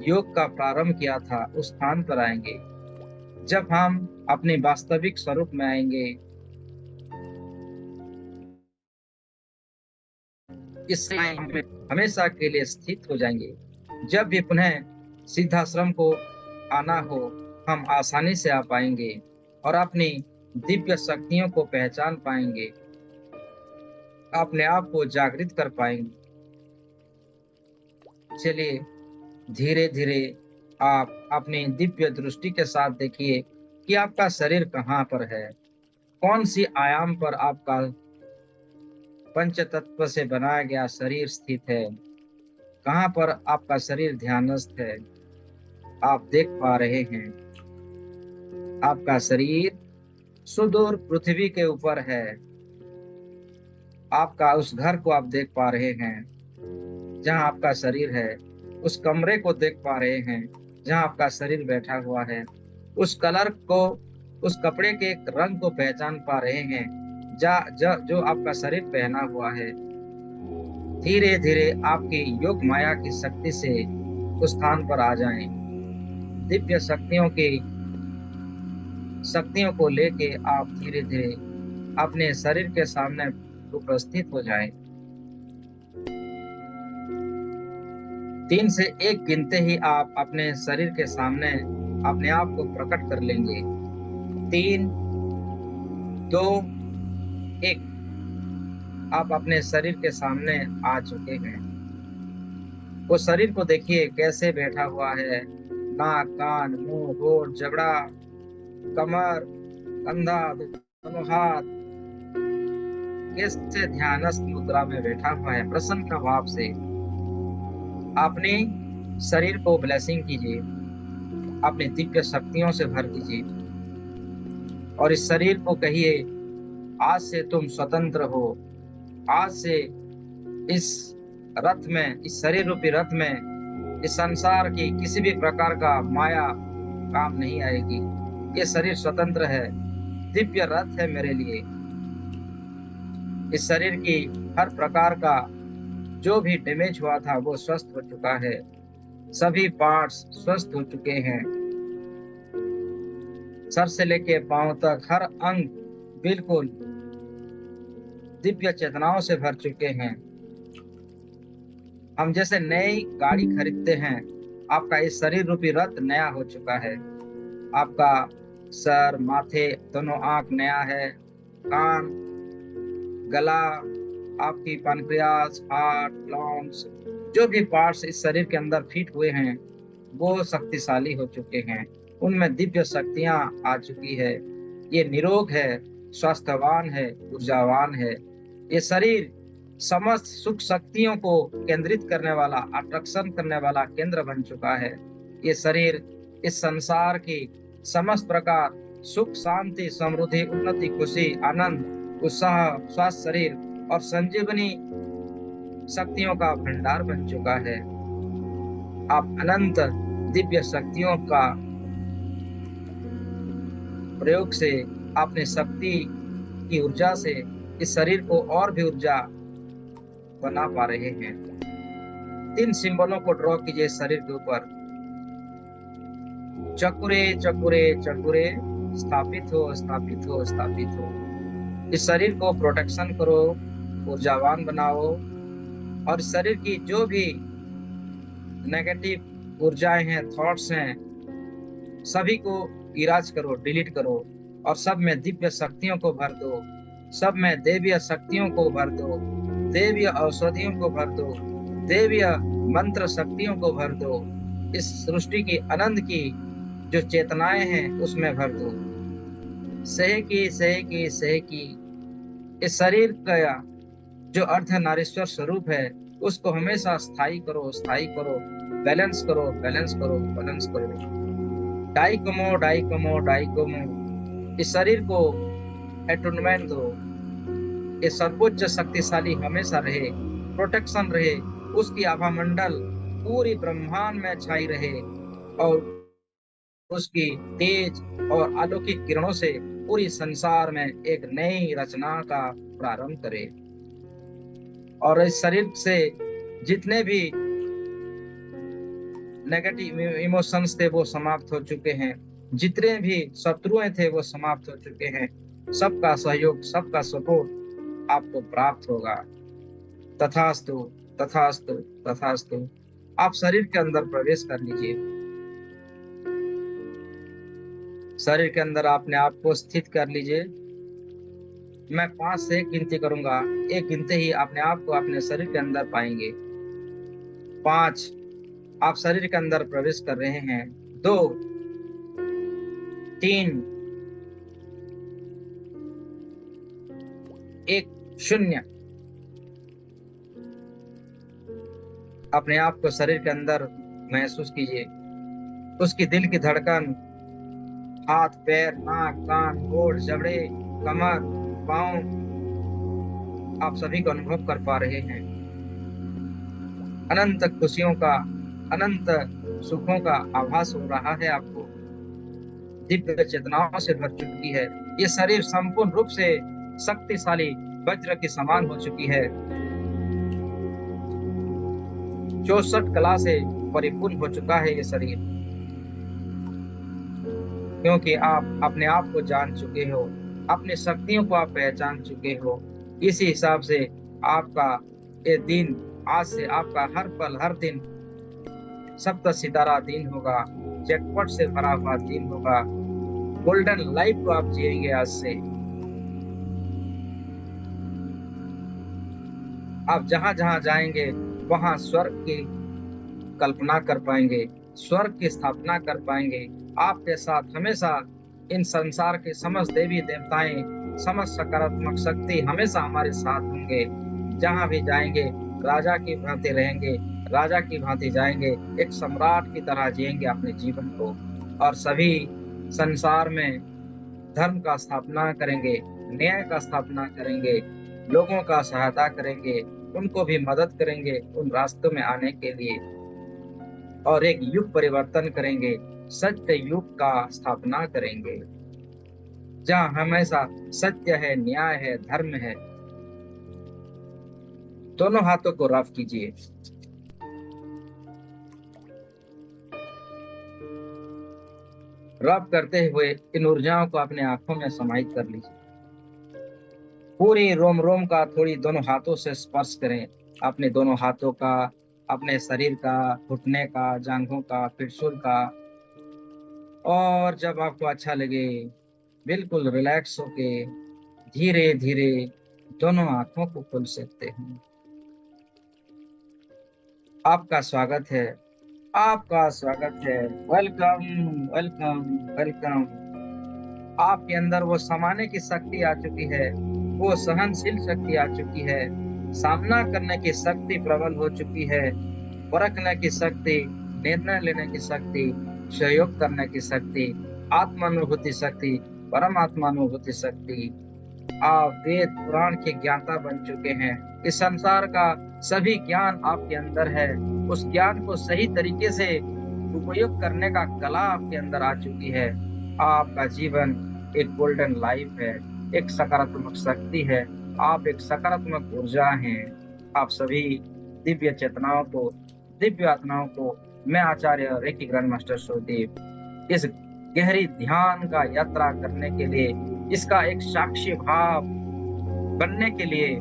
योग का प्रारंभ किया था उस स्थान पर आएंगे। जब हम अपने वास्तविक स्वरूप में आएंगे, इससे हम हमेशा के लिए स्थित हो जाएंगे। जब भी पुनः सिद्धाश्रम को आना हो, हम आसानी से आ पाएंगे और अपनी दिव्य शक्तियों को पहचान पाएंगे, अपने आप को जागृत कर पाएंगे। चलिए धीरे धीरे आप अपनी दिव्य दृष्टि के साथ देखिए कि आपका शरीर कहाँ पर है, कौन सी आयाम पर आपका पंच तत्व से बनाया गया शरीर स्थित है, कहाँ पर आपका शरीर ध्यानस्थ है। आप देख पा रहे हैं आपका शरीर सुदूर पृथ्वी के ऊपर है। आपका उस घर को आप देख पा रहे हैं जहां आपका शरीर है, उस कमरे को देख पा रहे हैं जहां आपका शरीर बैठा हुआ है, उस कलर को, उस कपड़े के रंग को पहचान पा रहे हैं जो आपका शरीर पहना हुआ है। धीरे धीरे आपकी योग माया की शक्ति से उस स्थान पर आ जाएं। दिव्य शक्तियों को लेके आप धीरे धीरे अपने शरीर के सामने उपस्थित हो जाएं। 3 से 1 गिनते ही आप अपने शरीर के सामने अपने आप को प्रकट कर लेंगे। 3, 2, 1। आप अपने शरीर के सामने आ चुके हैं। वो शरीर को देखिए कैसे बैठा हुआ है। नाक, कान, मुंह, होठ, जबड़ा, कमर, कंधा, दोनों हाथ कैसे ध्यानस्थ मुद्रा में बैठा हुआ है, प्रसन्न भाव से। अपने शरीर को ब्लेसिंग कीजिए, अपनी दिव्य शक्तियों से भर दीजिए और इस शरीर को कहिए, आज से तुम स्वतंत्र हो। आज से इस रथ में, इस शरीर रूपी रथ में, इस संसार की किसी भी प्रकार का माया काम नहीं आएगी। ये शरीर स्वतंत्र है, दिव्य रथ है मेरे लिए। इस शरीर की हर प्रकार का जो भी डैमेज हुआ था वो स्वस्थ हो चुका है, सभी पार्ट्स स्वस्थ हो चुके हैं। सर से लेके पांव तक हर अंग बिल्कुल दिव्य चेतनाओं से भर चुके हैं। हम जैसे नई गाड़ी खरीदते हैं, आपका इस शरीर रूपी रथ नया हो चुका है। आपका सर, माथे, दोनों आंख नया है, कान, गला, आपकी पैनक्रियास, हार्ट, लंग्स, जो भी पार्ट्स इस शरीर के अंदर फिट हुए हैं वो शक्तिशाली हो चुके हैं। उनमें दिव्य शक्तियां आ चुकी है। ये निरोग है, स्वस्थवान है, ऊर्जावान है। ये शरीर समस्त सुख शक्तियों को केंद्रित करने वाला, आकर्षण करने वाला केंद्र बन चुका है। ये शरीर इस संसार की समस्त प्रकार सुख, शांति, समृद्धि, उन्नति, खुशी, आनंद, उत्साह, स्वस्थ शरीर और संजीवनी शक्तियों का भंडार बन चुका है। आप अनंत दिव्य शक्तियों का प्रयोग से, अपने शक्ति की ऊर्जा से इस शरीर को और भी ऊर्जा बना पा रहे हैं। 3 सिंबलों को ड्रॉ कीजिए शरीर के ऊपर। चकुरे चकुरे चकुरे, स्थापित हो, स्थापित हो, स्थापित हो। इस शरीर को प्रोटेक्शन करो, ऊर्जावान बनाओ और शरीर की जो भी नेगेटिव ऊर्जाएं हैं, थॉट्स हैं, सभी को इराज करो, डिलीट करो और सब में दिव्य शक्तियों को भर दो। सब में देवीय शक्तियों को भर दो, देवीय औषधियों को भर दो, देवीय मंत्र शक्तियों को भर दो। इस सृष्टि की आनंद की जो चेतनाएं हैं उसमें भर दो। सहेकी सहेकी सहेकी। इस शरीर का जो अर्धनारीश्वर स्वरूप है उसको हमेशा स्थायी करो, स्थायी करो, बैलेंस करो, बैलेंस करो, बैलेंस करो। डाइकोमो डाइकोमो डाइकोमो। इस शरीर को एटोनमेंट दो। ये सर्वोच्च शक्तिशाली हमेशा रहे, प्रोटेक्शन रहे, उसकी आभा मंडल पूरी ब्रह्मांड में छाई रहे और उसकी तेज और अलौकिक किरणों से पूरी संसार में एक नई रचना का प्रारंभ करे। और इस शरीर से जितने भी नेगेटिव इमोशंस थे वो समाप्त हो चुके हैं, जितने भी शत्रुएं थे वो समाप्त हो चुके हैं। सबका सहयोग, सबका सपोर्ट आपको प्राप्त होगा। तथास्तु, तथास्तु, तथास्तु। आप शरीर के अंदर प्रवेश कर लीजिए। शरीर के अंदर अपने आप को स्थित कर लीजिए। मैं 5 से 1 गिनती करूंगा, 1 गिनते ही अपने आप को अपने शरीर के अंदर पाएंगे। 5, आप शरीर के अंदर प्रवेश कर रहे हैं। 2, 3, 1, 0। अपने आप को शरीर के अंदर महसूस कीजिए। उसकी दिल की धड़कन, हाथ, पैर, नाक, कान, होठ, जबड़े, कमर, पांव, आप सभी को अनुभव कर पा रहे हैं। अनंत खुशियों का, अनंत सुखों का आभास हो रहा है आपको। दिव्य चेतनाओं से भर चुकी है। ये शरीर संपूर्ण रूप से शक्तिशाली वज्र के समान हो चुकी है। 64 कला से परिपूर्ण हो चुका है ये शरीर, क्योंकि आप अपने आप को जान चुके हो, अपनी शक्तियों को आप पहचान चुके हो। इसी हिसाब से आपका ये दिन, आज से आपका हर पल, हर दिन सप्त सितारा दिन होगा, जैकपॉट से भरा हुआ दिन होगा। गोल्डन लाइफ को आप जिएंगे आज से। आप जहां जहां जाएंगे वहां स्वर्ग की कल्पना कर पाएंगे, स्वर्ग की स्थापना कर पाएंगे। आपके साथ हमेशा इन संसार के समस्त देवी देवताएं, समस्त सकारात्मक शक्ति हमेशा हमारे साथ होंगे। जहां भी जाएंगे राजा की भांति रहेंगे, राजा की भांति जाएंगे, एक सम्राट की तरह जिएंगे अपने जीवन को। और सभी संसार में धर्म का स्थापना करेंगे, न्याय का स्थापना करेंगे, लोगों का सहायता करेंगे, उनको भी मदद करेंगे उन रास्तों में आने के लिए, और एक युग परिवर्तन करेंगे, सत्य युग का स्थापना करेंगे जहां हमेशा सत्य है, न्याय है, धर्म है। दोनों हाथों को रफ कीजिए। रब करते हुए इन ऊर्जाओं को अपने आंखों में समाहित कर लीजिए। पूरी रोम रोम का थोड़ी दोनों हाथों से स्पर्श करें, अपने दोनों हाथों का, अपने शरीर का, घुटने का, जांघों का, पिठसूल का। और जब आपको अच्छा लगे बिल्कुल रिलैक्स होके धीरे धीरे दोनों आंखों को खोल सकते हैं। आपका स्वागत है आपका स्वागत है। Welcome, welcome, welcome. आपके अंदर वो समाने की शक्ति आ चुकी है, वो सहनशील शक्ति आ चुकी है, सामना करने की शक्ति प्रबल हो चुकी है, परखने की शक्ति, निर्णय लेने की शक्ति, सहयोग करने की शक्ति, आत्मानुभूति शक्ति, परमात्मानुभूति शक्ति। आप वेद पुराण के ज्ञाता बन चुके हैं। इस संसार का सभी ज्ञान आपके अंदर है। उस ज्ञान को सही तरीके से उपयोग करने का कला आपके अंदर आ चुकी है। आपका जीवन एक गोल्डन लाइफ है, एक सकारात्मक शक्ति है। आप एक सकारात्मक ऊर्जा हैं। आप सभी दिव्य चेतनाओं को, दिव्य आत्माओं को, मैं आचार्य रेकी ग्रैंड मास्टर सुरदेव, इस गहरी ध्यान का यात्रा करने के लिए, इसका एक साक्षी भाव बनने के लिए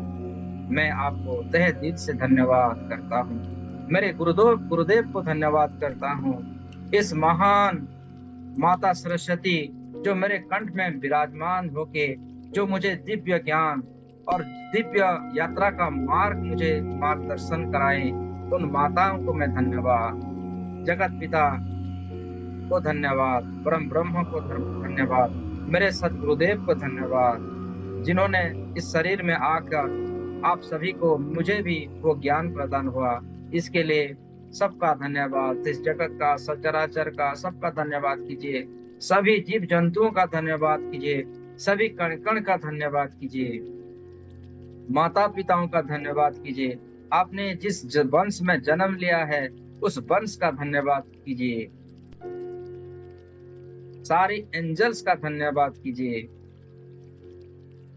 मैं आपको तहे दिल से धन्यवाद करता हूँ। मेरे गुरुदेव गुरुदेव को धन्यवाद करता हूँ। इस महान माता सरस्वती जो मेरे कंठ में विराजमान होके, जो मुझे दिव्य ज्ञान और दिव्य यात्रा का मार्ग, मुझे मार्गदर्शन कराए, उन माताओं को मैं धन्यवाद, जगत पिता को धन्यवाद, परम ब्रह्म को धन्यवाद, मेरे सदगुरुदेव को धन्यवाद, जिन्होंने इस शरीर में आकर आप सभी को, मुझे भी वो ज्ञान प्रदान हुआ। इसके लिए सबका धन्यवाद। इस जगत का, सचराचर का, सबका धन्यवाद कीजिए। सभी जीव जंतुओं का धन्यवाद कीजिए। सभी कण कण का धन्यवाद कीजिए। माता पिताओं का धन्यवाद कीजिए। आपने जिस वंश में जन्म लिया है, उस वंश का धन्यवाद कीजिए। सारी एंजल्स का धन्यवाद कीजिए।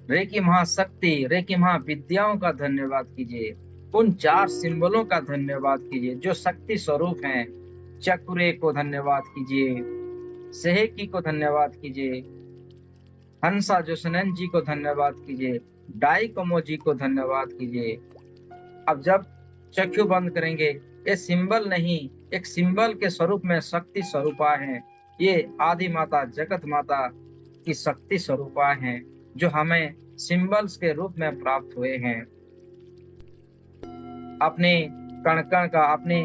रेकी महाशक्ति, रेकी महाविद्याओं का धन्यवाद कीजिए। उन 4 सिंबलों का धन्यवाद कीजिए जो शक्ति स्वरूप हैं। चक्रे को धन्यवाद कीजिए, सेहेकी को धन्यवाद कीजिए, हंसा जोशनन जी को धन्यवाद कीजिए, डाई कमो जी को धन्यवाद कीजिए। अब जब चक्षु बंद करेंगे, ये सिंबल नहीं, एक सिंबल के स्वरूप में शक्ति स्वरूपा है। ये आदि माता, जगत माता की शक्ति स्वरूपा है, जो हमें सिंबल्स के रूप में प्राप्त हुए हैं। अपने कण कण का, अपने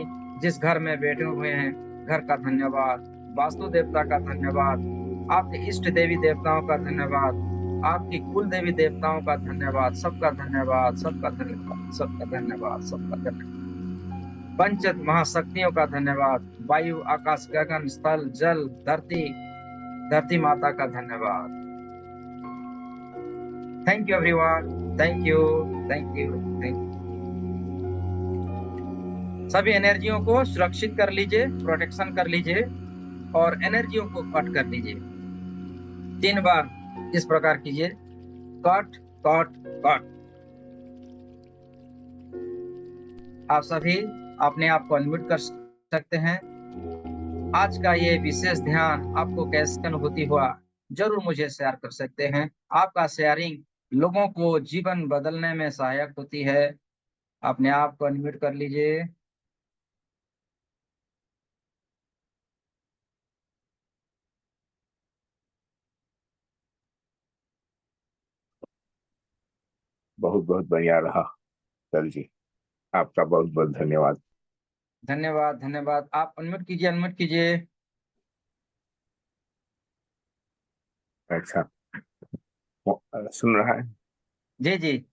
जिस घर में बैठे हुए हैं, घर का धन्यवाद, वास्तु देवता का धन्यवाद, आपके इष्ट देवी देवताओं का धन्यवाद, आपकी कुल देवी देवताओं का धन्यवाद, सबका धन्यवाद, सबका धन्यवाद, सबका धन्यवाद, सबका धन्यवाद। पंच महाशक्तियों का धन्यवाद, वायु, आकाश, गगन, स्थल, जल, धरती, धरती माता का धन्यवाद। Thank you everyone, thank you, thank you, thank you. सभी एनर्जियों को सुरक्षित कर लीजिए, प्रोटेक्शन कर लीजिए और एनर्जियों को कट कर लीजिए। 3 बार इस प्रकार कीजिए, कट कट कट। आप सभी अपने आप को अनम्यूट कर सकते हैं। आज का ये विशेष ध्यान आपको कैसे अनुभूति हुआ, जरूर मुझे शेयर कर सकते हैं। आपका शेयरिंग लोगों को जीवन बदलने में सहायक होती है। अपने आप को अनम्यूट कर लीजिए। बहुत बहुत बढ़िया रहा सर जी। आपका बहुत बहुत धन्यवाद। धन्यवाद, धन्यवाद। आप अनम्यूट कीजिए, अनम्यूट कीजिए। अच्छा, सुन रहा है? जी जी।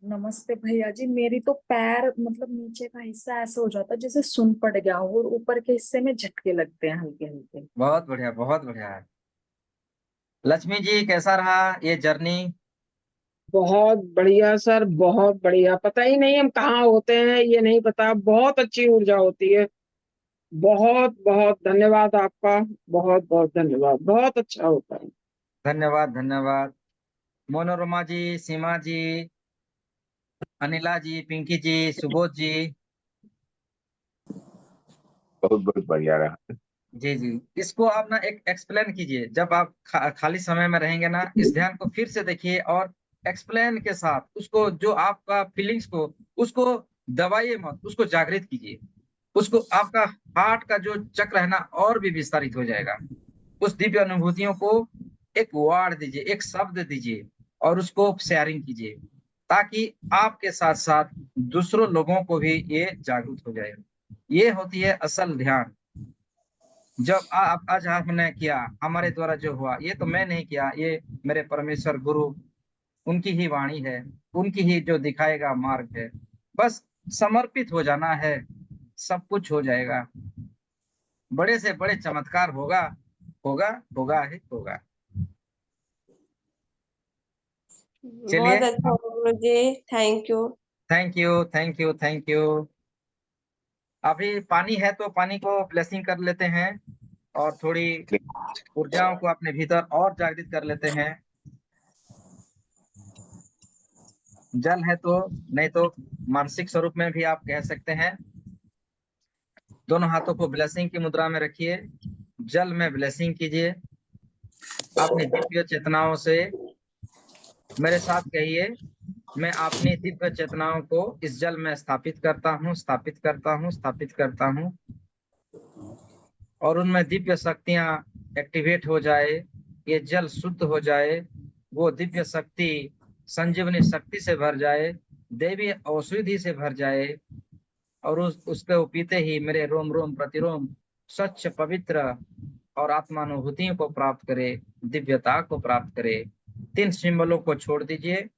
नमस्ते भैया जी। मेरी तो पैर मतलब नीचे का हिस्सा ऐसा हो जाता है जैसे सुन पड़ गया हो और ऊपर के हिस्से में झटके लगते हैं हल्के हल्के। बहुत बढ़िया, बहुत बढ़िया है। लक्ष्मी जी, कैसा रहा ये जर्नी? बहुत बढ़िया सर, बहुत बढ़िया। पता ही नहीं हम कहाँ होते हैं, ये नहीं पता। बहुत अच्छी ऊर्जा होती है। बहुत बहुत धन्यवाद आपका। बहुत बहुत धन्यवाद। बहुत अच्छा होता है। धन्यवाद, धन्यवाद। मनोरमा जी, सीमा जी, अनिला जी, पिंकी जी, सुबोध जी। बहुत बहुत बढ़िया रहा। जी जी। इसको आप ना एक एक्सप्लेन कीजिए, जब आप खाली समय में रहेंगे ना, इस ध्यान को फिर से देखिए और एक्सप्लेन के साथ उसको, जो आपका फीलिंग्स को, उसको दबाइए मत, उसको जागृत कीजिए। उसको, आपका हार्ट का जो चक्र है ना, और भी विस्तारित हो जाएगा। उस दिव्य अनुभूतियों को एक वर्ड दीजिए, एक शब्द दीजिए और उसको शेयरिंग कीजिए, ताकि आपके साथ साथ दूसरों लोगों को भी ये जागरूक हो जाए। ये होती है असल ध्यान। जब आज आपने किया, हमारे द्वारा जो हुआ, ये तो मैं नहीं किया, ये मेरे परमेश्वर गुरु, उनकी ही वाणी है, उनकी ही जो दिखाएगा मार्ग है। बस समर्पित हो जाना है, सब कुछ हो जाएगा। बड़े से बड़े चमत्कार होगा, होगा, होगा ही होगा। चलिए, बहुत अच्छा हुआ Guruji, thank you. Thank you, thank you, thank you. अभी पानी है तो पानी को ब्लेसिंग कर लेते हैं, और थोड़ी ऊर्जाओं को अपने भीतर और जागृत कर लेते हैं। जल है तो, नहीं तो मानसिक स्वरूप में भी आप कह सकते हैं। दोनों हाथों को ब्लेसिंग की मुद्रा में रखिए, जल में ब्लेसिंग कीजिए अपनी दिव्य चेतनाओं से। मेरे साथ कहिए, मैं अपनी दिव्य चेतनाओं को इस जल में स्थापित करता हूँ, स्थापित करता हूँ, स्थापित करता हूँ, और उनमें दिव्य शक्तियां एक्टिवेट हो जाए, ये जल शुद्ध हो जाए, वो दिव्य शक्ति संजीवनी शक्ति से भर जाए, देवी औषधि से भर जाए, और उसको पीते ही मेरे रोम रोम प्रतिरोम स्वच्छ पवित्र और आत्मानुभूतियों को प्राप्त करे, दिव्यता को प्राप्त करे। 3 सिंबलों को छोड़ दीजिए।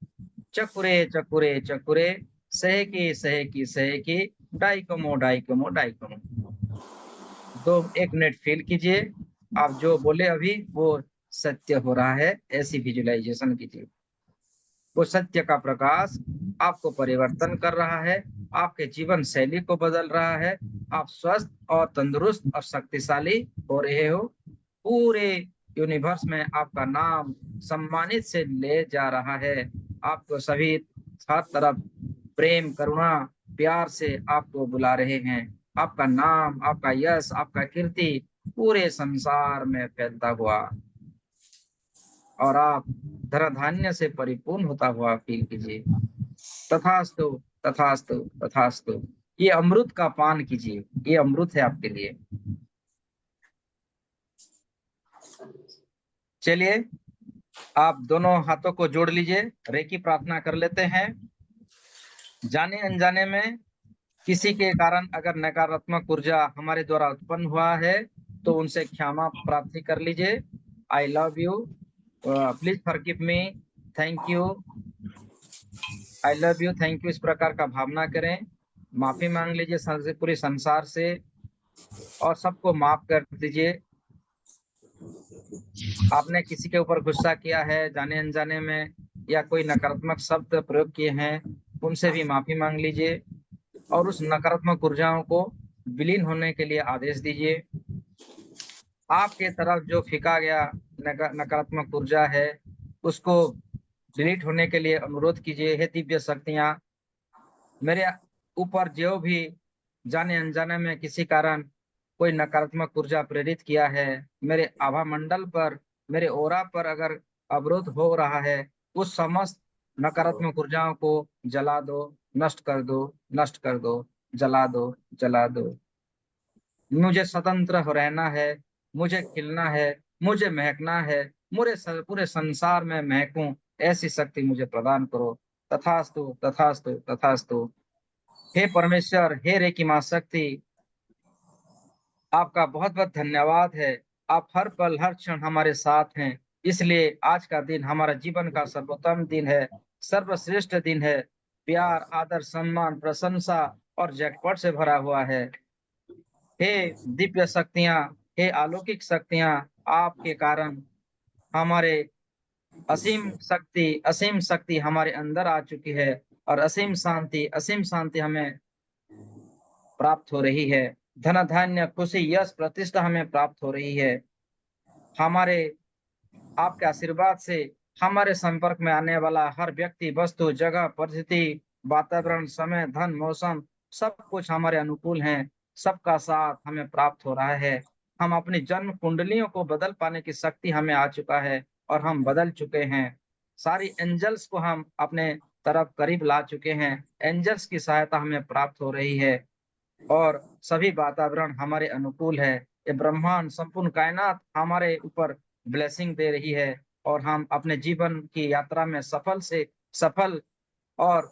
चकुरे चकुरे चकुरे, सहेकी सहेकी सहेकी, डाइकोमो डाइकोमो डाइकोमो। 1 मिनट फील कीजिए, आप जो बोले अभी वो सत्य हो रहा है, ऐसी विजुअलाइजेशन कीजिए। वो सत्य का प्रकाश आपको परिवर्तन कर रहा है, आपके जीवन शैली को बदल रहा है, आप स्वस्थ और तंदुरुस्त और शक्तिशाली हो रहे हो। पूरे यूनिवर्स में आपका नाम सम्मानित से ले जा रहा है। आपको सभी हर तरफ प्रेम करुणा प्यार से आपको बुला रहे हैं। आपका नाम, आपका यश, आपका कीर्ति पूरे संसार में फैलता हुआ, और आप धन धान्य से परिपूर्ण होता हुआ फील कीजिए। तथास्तु, तथास्तु, तथास्तु। ये अमृत का पान कीजिए, ये अमृत है आपके लिए। चलिए, आप दोनों हाथों को जोड़ लीजिए, रेकी प्रार्थना कर लेते हैं। जाने अनजाने में किसी के कारण अगर नकारात्मक ऊर्जा हमारे द्वारा उत्पन्न हुआ है तो उनसे क्षमा प्राप्ति कर लीजिए। I love you, please forgive me, thank you, I love you, thank you, इस प्रकार का भावना करें। माफी मांग लीजिए पूरे संसार से, और सबको माफ कर दीजिए। आपने किसी के ऊपर गुस्सा किया है जाने अनजाने में, या कोई नकारात्मक शब्द प्रयोग किए हैं, उनसे भी माफी मांग लीजिए, और उस नकारात्मक ऊर्जाओं को विलीन होने के लिए आदेश दीजिए। आपके तरफ जो फेंका गया नकारात्मक ऊर्जा है, उसको डिलीट होने के लिए अनुरोध कीजिए। हे दिव्य शक्तियां, मेरे ऊपर जो भी जाने अनजाने में किसी कारण कोई नकारात्मक ऊर्जा प्रेरित किया है, मेरे आभा मंडल पर, मेरे ओरा पर अगर अवरोध हो रहा है, उस समस्त नकारात्मक ऊर्जाओं को जला दो, नष्ट कर दो, नष्ट कर दो, जला दो, जला दो। मुझे स्वतंत्र रहना है, मुझे खिलना है, मुझे महकना है, पूरे संसार में महकूं, ऐसी शक्ति मुझे प्रदान करो। तथास्तु, तथास्तु, तथास्तु। हे परमेश्वर, हे रेकी मां शक्ति, आपका बहुत बहुत धन्यवाद है। आप हर पल हर क्षण हमारे साथ हैं, इसलिए आज का दिन हमारा जीवन का सर्वोत्तम दिन है, सर्वश्रेष्ठ दिन है। प्यार, आदर, सम्मान, प्रशंसा और जैकपॉट से भरा हुआ है। हे दिव्य शक्तियां, हे अलौकिक शक्तियां, आपके कारण हमारे असीम शक्ति हमारे अंदर आ चुकी है, और असीम शांति हमें प्राप्त हो रही है। धन धान्य खुशी यश प्रतिष्ठा हमें प्राप्त हो रही है। हमारे आपके आशीर्वाद से हमारे संपर्क में आने वाला हर व्यक्ति, वस्तु, जगह, परिस्थिति, वातावरण, समय, धन, मौसम, सब कुछ हमारे अनुकूल है। सबका साथ हमें प्राप्त हो रहा है। हम अपनी जन्म कुंडलियों को बदल पाने की शक्ति हमें आ चुका है, और हम बदल चुके हैं। सारी एंजल्स को हम अपने तरफ करीब ला चुके हैं। एंजल्स की सहायता हमें प्राप्त हो रही है, और सभी वातावरण हमारे अनुकूल है। ये ब्रह्मांड, संपूर्ण कायनात हमारे ऊपर ब्लेसिंग दे रही है, और हम अपने जीवन की यात्रा में सफल और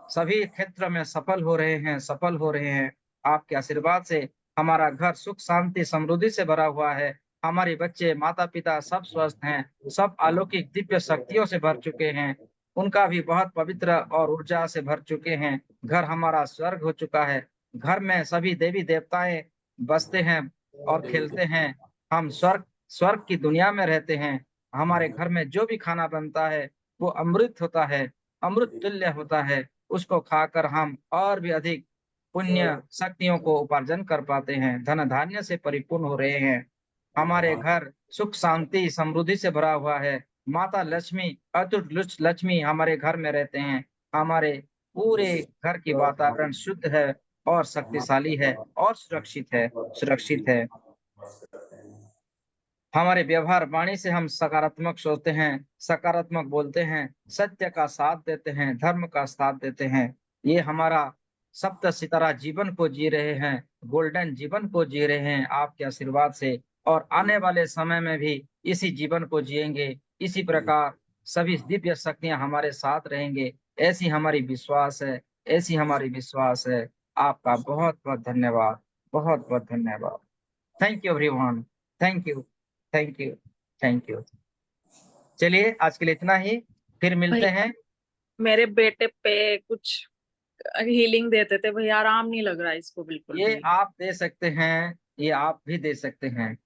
सभी क्षेत्र में सफल हो रहे हैं, सफल हो रहे हैं। आपके आशीर्वाद से हमारा घर सुख शांति समृद्धि से भरा हुआ है। हमारे बच्चे माता पिता सब स्वस्थ हैं, सब अलौकिक दिव्य शक्तियों से भर चुके हैं, उनका भी बहुत पवित्र और ऊर्जा से भर चुके हैं। घर हमारा स्वर्ग हो चुका है। घर में सभी देवी देवताएं बसते हैं और खेलते हैं। हम स्वर्ग स्वर्ग की दुनिया में रहते हैं। हमारे घर में जो भी खाना बनता है वो अमृत होता है, अमृत तुल्य होता है। उसको खाकर हम और भी अधिक पुण्य शक्तियों को उपार्जन कर पाते हैं, धन धान्य से परिपूर्ण हो रहे हैं। हमारे घर सुख शांति समृद्धि से भरा हुआ है। माता लक्ष्मी अतुट लक्ष्मी हमारे घर में रहते हैं। हमारे पूरे घर की वातावरण शुद्ध है और शक्तिशाली है और सुरक्षित है। हमारे व्यवहार वाणी से हम सकारात्मक सोचते हैं, सकारात्मक बोलते हैं, सत्य का साथ देते हैं, धर्म का साथ देते हैं। ये हमारा सप्त सितारा जीवन को जी रहे हैं, गोल्डन जीवन को जी रहे हैं आपके आशीर्वाद से, और आने वाले समय में भी इसी जीवन को जिएंगे। इसी प्रकार सभी दिव्य शक्तियां हमारे साथ रहेंगे, ऐसी हमारी विश्वास है, ऐसी हमारी विश्वास है। आपका बहुत बहुत धन्यवाद, बहुत बहुत धन्यवाद। Thank you everyone. Thank you, thank you, thank you. चलिए आज के लिए इतना ही, फिर मिलते भाई हैं। मेरे बेटे पे कुछ हीलिंग देते थे भैया, आराम नहीं लग रहा इसको बिल्कुल ये भी। आप दे सकते हैं, ये आप भी दे सकते हैं।